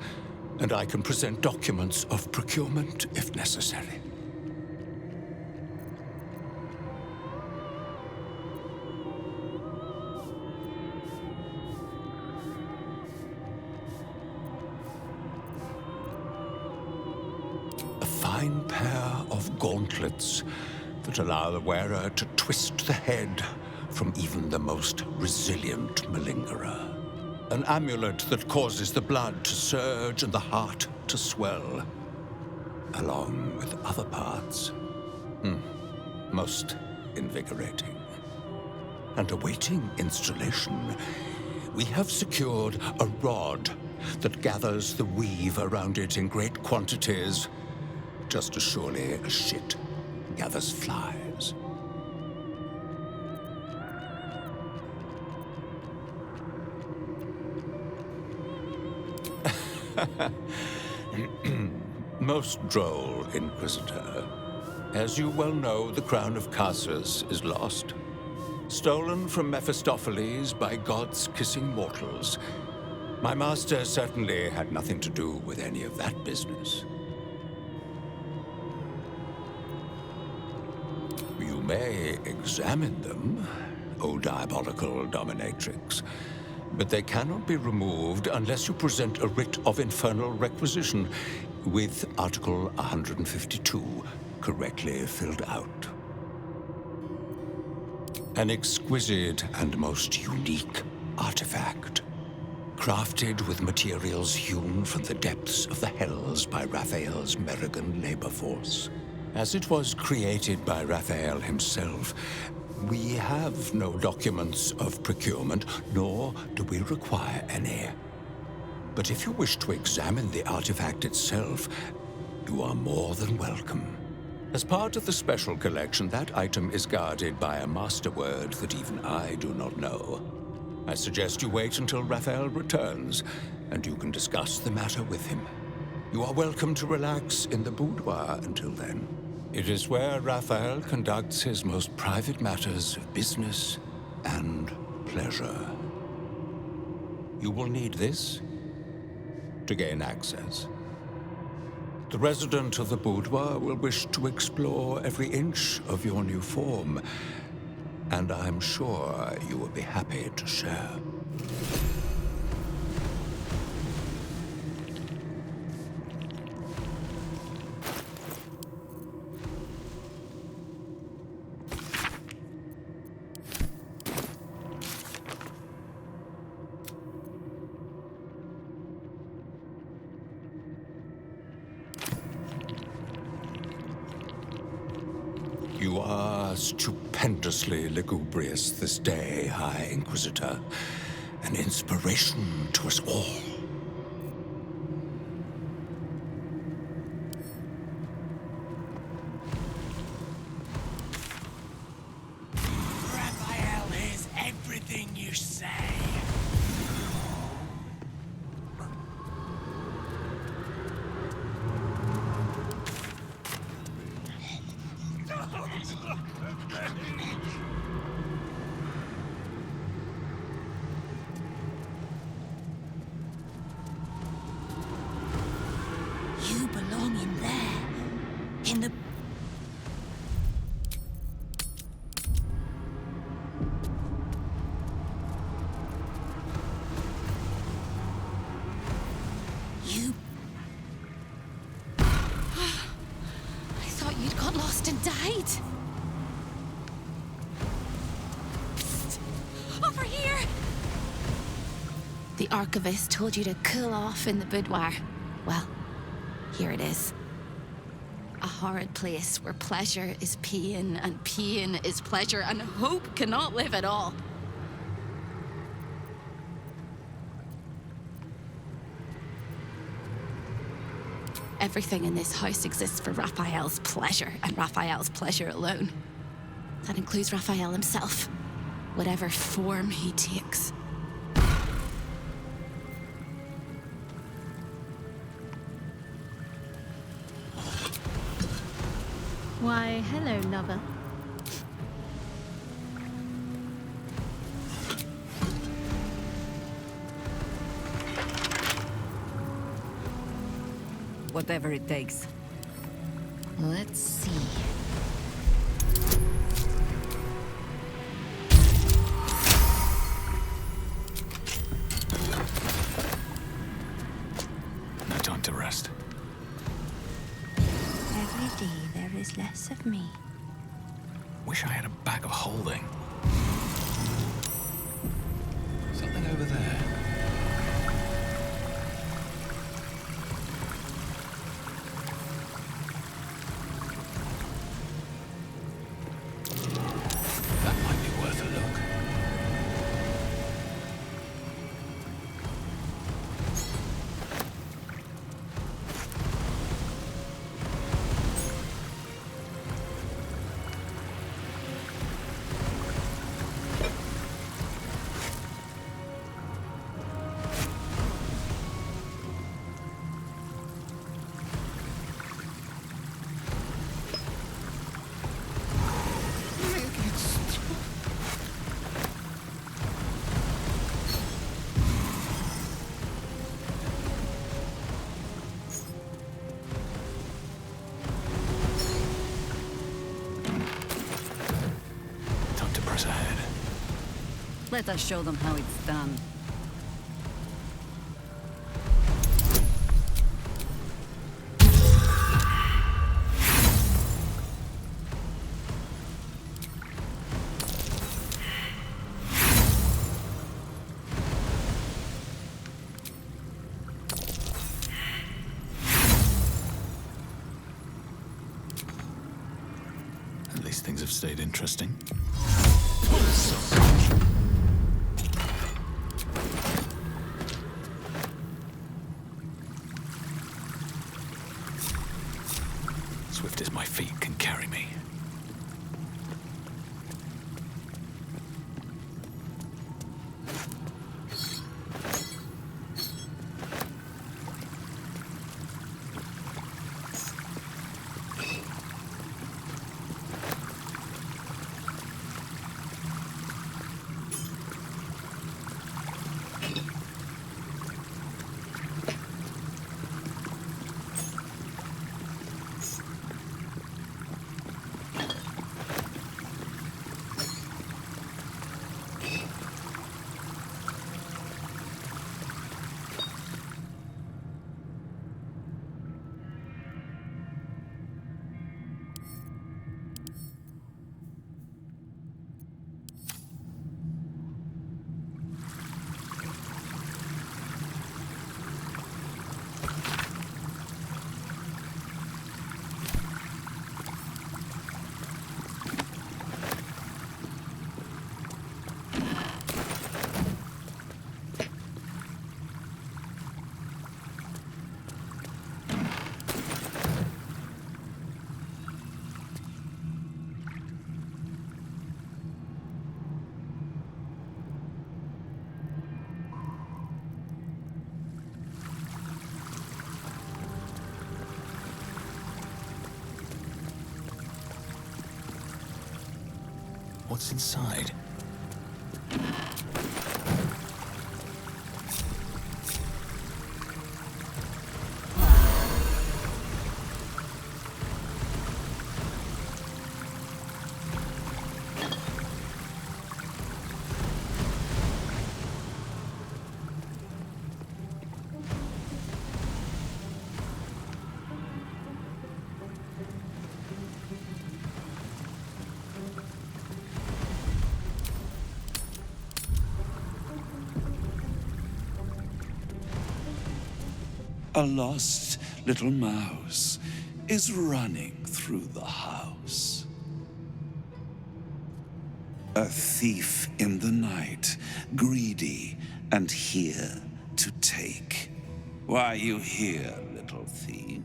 and I can present documents of procurement if necessary. A fine pair of gauntlets that allow the wearer to twist the head from even the most resilient malingerer. An amulet that causes the blood to surge and the heart to swell, along with other parts. Most invigorating. And awaiting installation, we have secured a rod that gathers the weave around it in great quantities, just as surely as shit gathers flies. Most droll, Inquisitor. As you well know, the crown of Casus is lost. Stolen from Mephistopheles by gods kissing mortals. My master certainly had nothing to do with any of that business. You may examine them, O diabolical dominatrix, but they cannot be removed unless you present a writ of infernal requisition with Article 152 correctly filled out. An exquisite and most unique artifact, crafted with materials hewn from the depths of the hells by Raphael's Merrigan labor force. As it was created by Raphael himself, we have no documents of procurement, nor do we require any. But if you wish to examine the artifact itself, you are more than welcome. As part of the special collection, that item is guarded by a master word that even I do not know. I suggest you wait until Raphael returns, and you can discuss the matter with him. You are welcome to relax in the boudoir until then. It is where Raphael conducts his most private matters of business and pleasure. You will need this to gain access. The resident of the boudoir will wish to explore every inch of your new form, and I'm sure you will be happy to share. You are stupendously lugubrious this day, High Inquisitor. An inspiration to us all.
Raphael hears everything you say.
You belong in there. In the... You...
I thought you'd got lost and died. Psst. Over here! The archivist told you to cool off in the boudoir. Well, here it is. A horrid place where pleasure is pain, and pain is pleasure, and hope cannot live at all. everything in this house exists for Raphael's pleasure, and Raphael's pleasure alone. That includes Raphael himself, whatever form he takes.
Why, hello, lover.
Whatever it takes. Let's see.
No time to rest.
Every day there is less of me.
Wish I had a bag of holding. Something over there. That might be worth a look. Ahead.
Let us show them how it's done.
At least things have stayed interesting. Swift as my feet can carry me. What's inside?
A lost little mouse is running through the house. A thief in the night, greedy and here to take. Why are you here, little thief?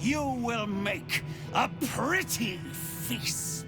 you will make a pretty feast.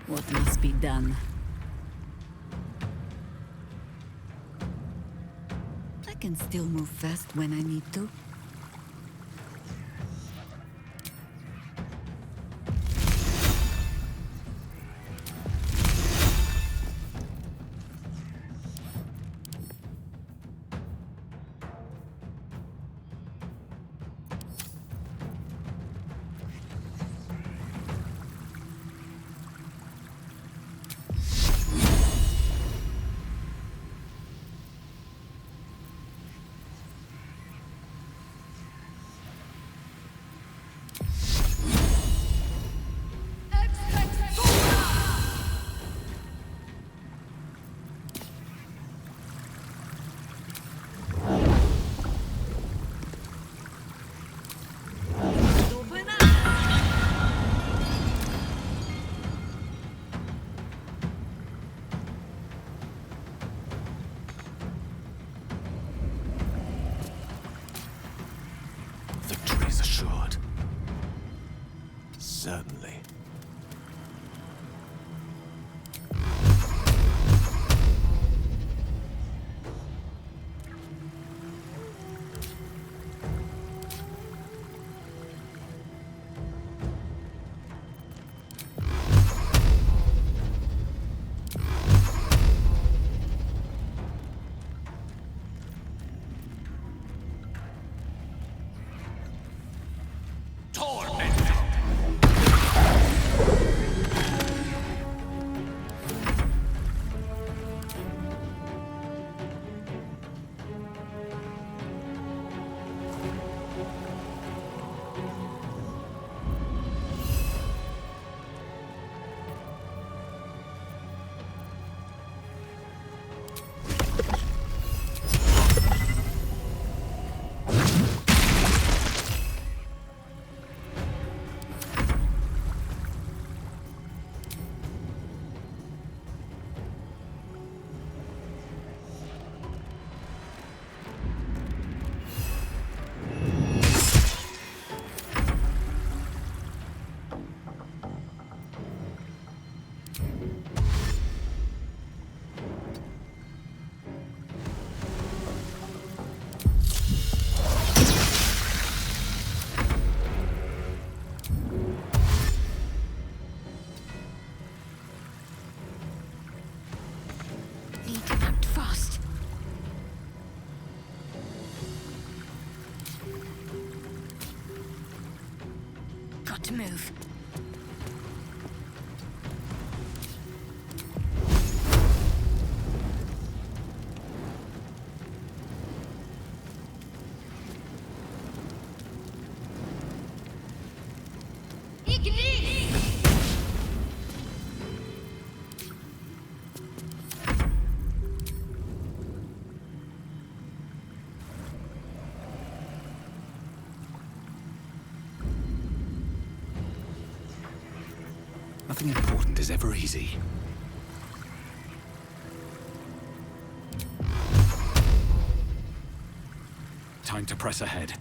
What must be done? I can still move fast when I need to.
Certainly.
Torment!
got to move.
Nothing important is ever easy. Time to press ahead.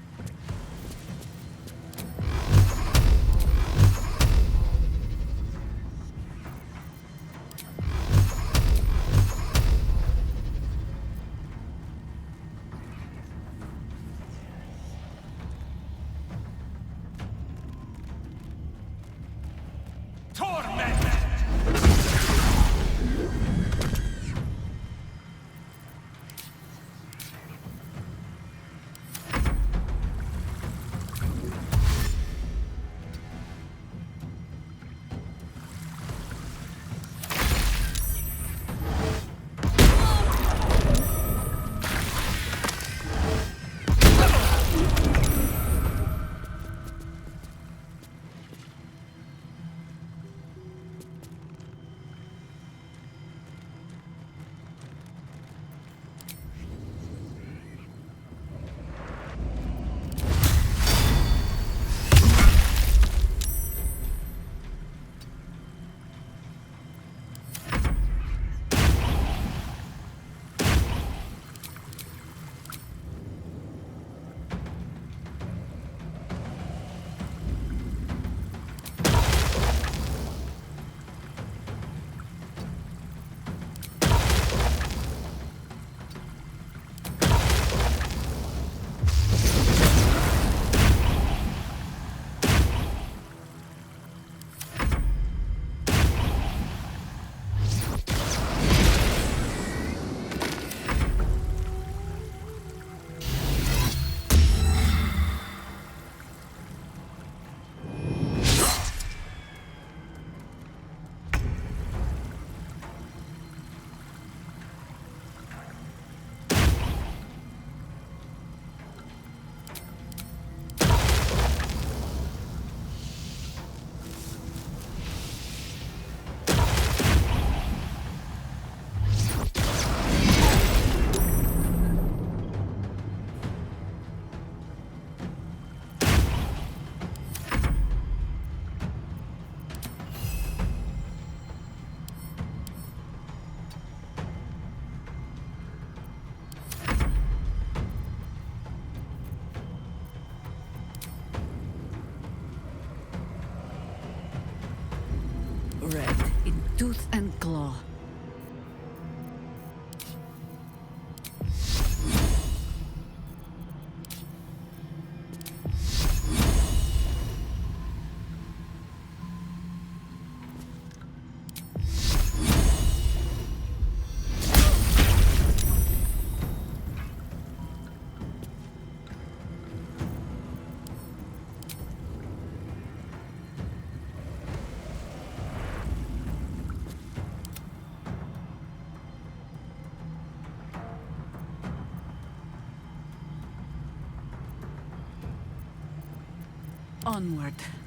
Red in tooth and claw. Onward.
Red in tooth and claw.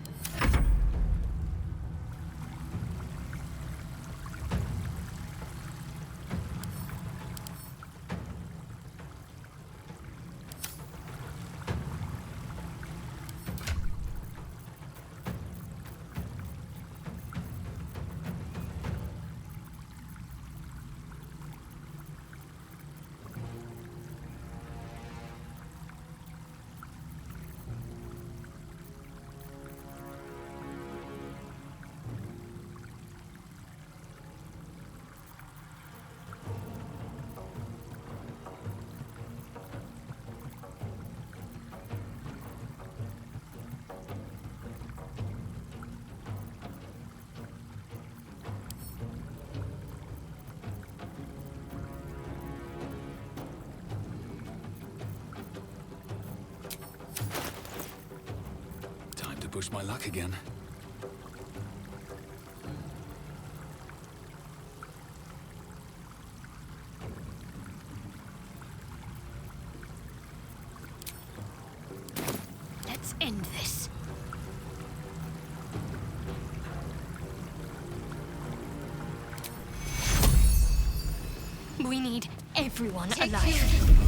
push my luck again.
Let's end this. We need everyone alive.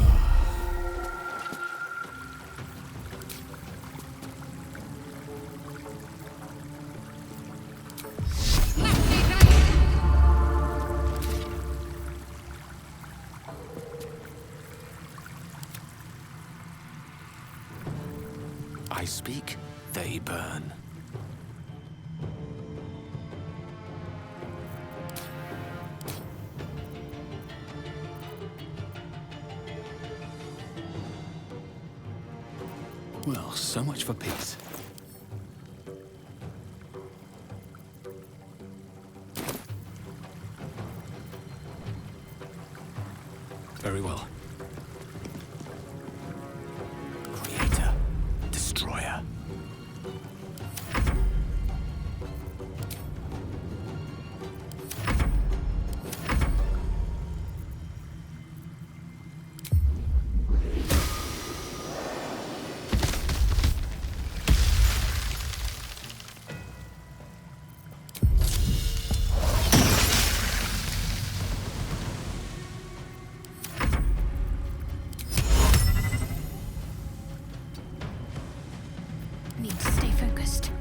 I speak, they burn.
Well, so much for peace. Very well.
Creator, destroyer.
Need to stay focused.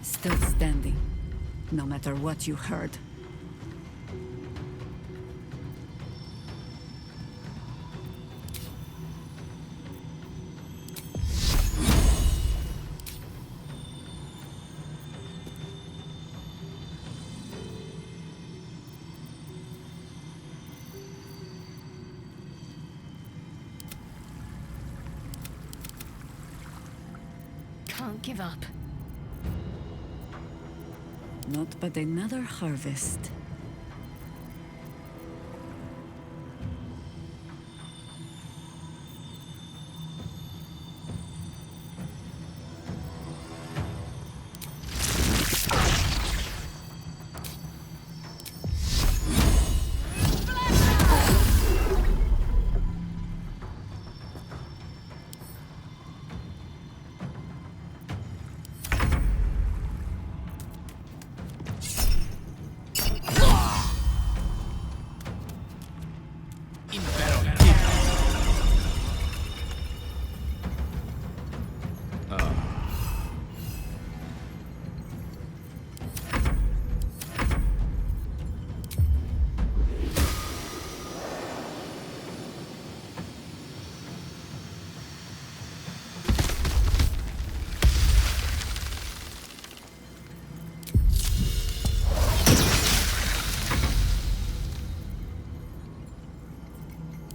Still standing, no matter what you heard.
Can't give up.
Not but another harvest.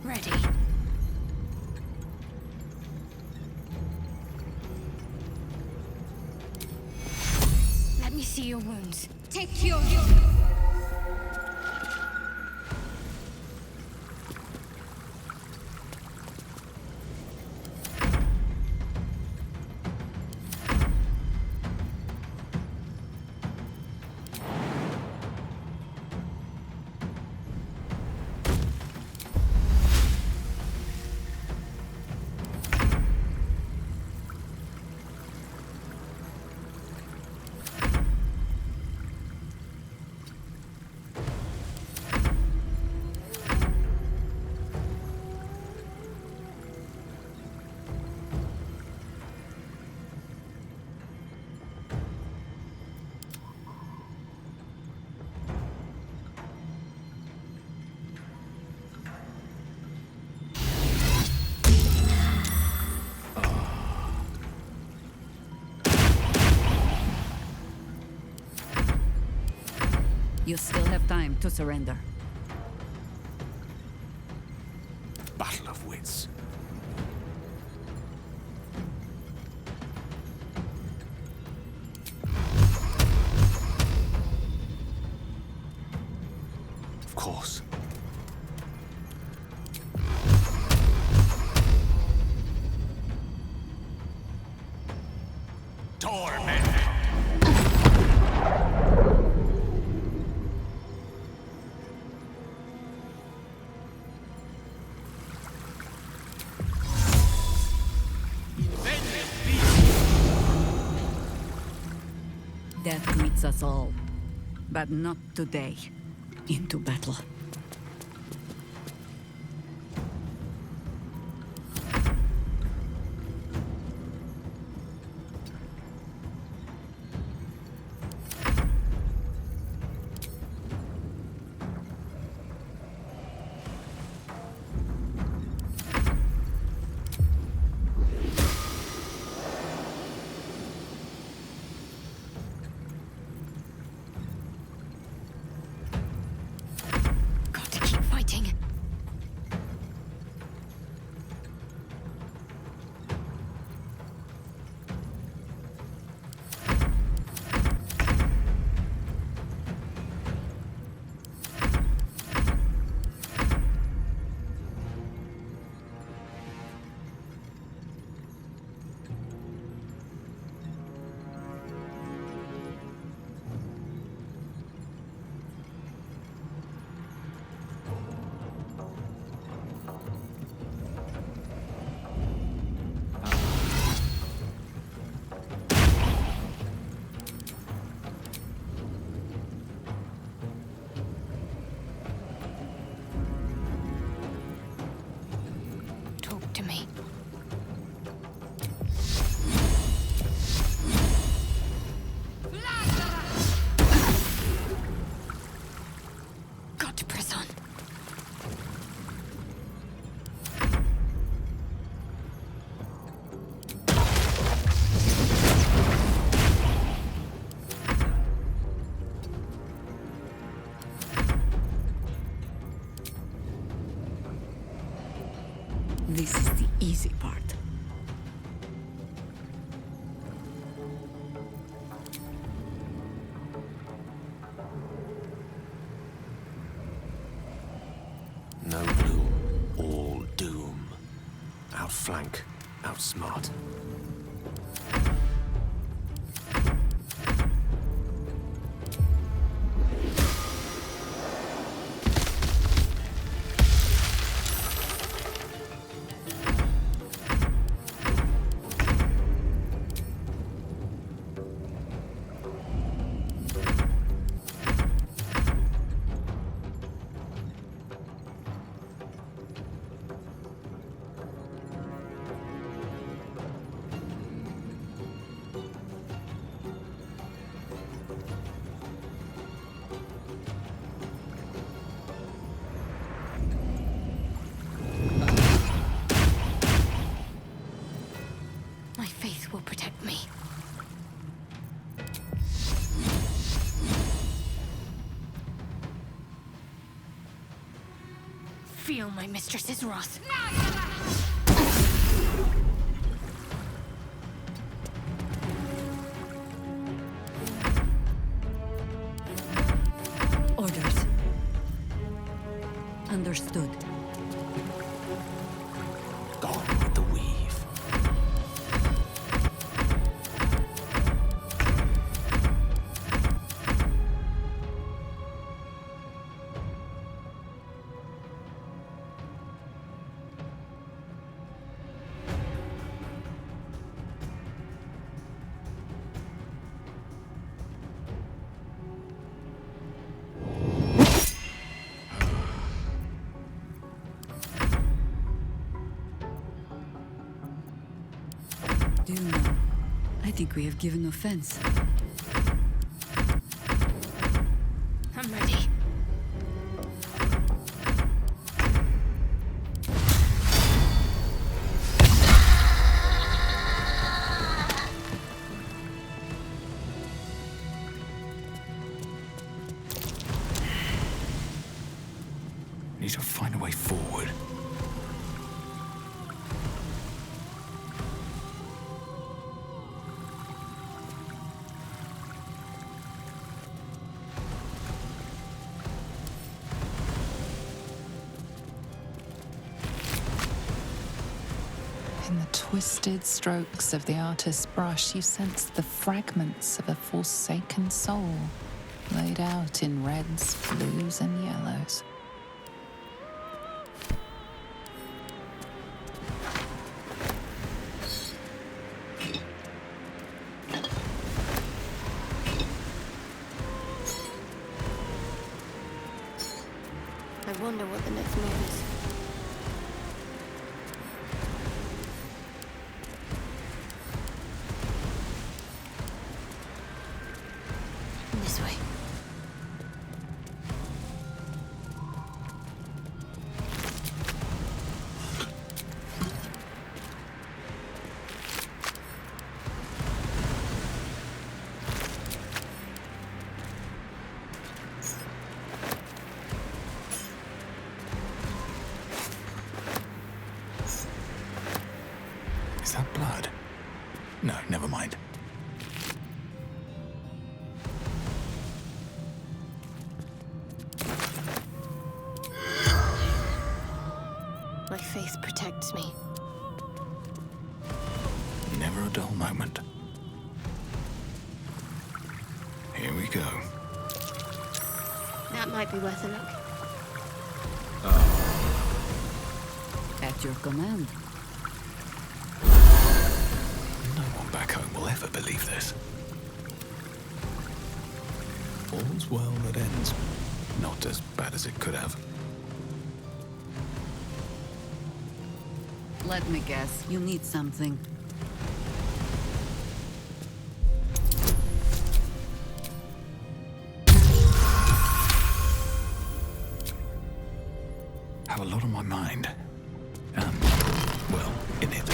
Ready. Let me see your wounds. Take your...
You still have time to surrender.
Battle of wits. Of course.
Torment!
Death greets us all, but not today. Into battle.
To me. Got to press on.
This is the easy part.
No bloom, all doom. Outflank, outsmart.
My faith will protect me. Feel my mistress's wrath.
Orders. Understood.
Gone with the weave.
Do you know, I think we have given offense.
I'm ready.
need to find a way forward.
In the twisted strokes of the artist's brush, you sense the fragments of a forsaken soul, laid out in reds, blues, and yellows.
I wonder what the next move is. This way.
Is that blood? No, never mind.
My faith protects me.
Never a dull moment. Here we go.
That might be worth a look.
At your command.
No one back home will ever believe this. All's well that ends. Not as bad as it could have.
Let me guess, you need something.
Have a lot on my mind. Well, in it.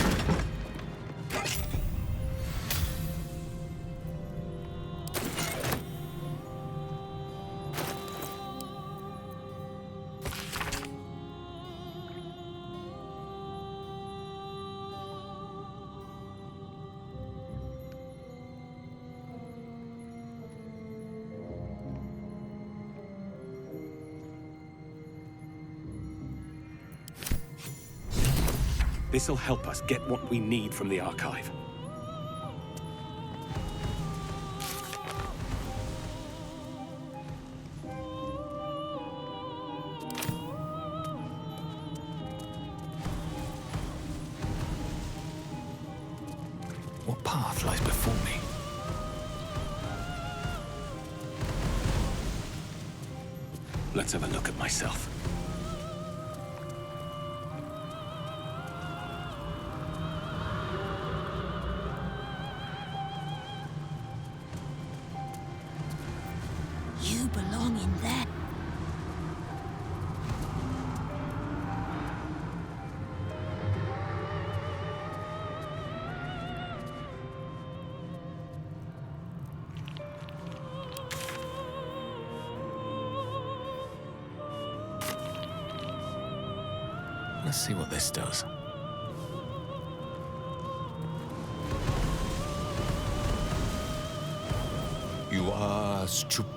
This'll help us get what we need from the archive.
What path lies before me?
Let's have a look at myself.
You belong in there.
Let's see what this does.
You are stupid.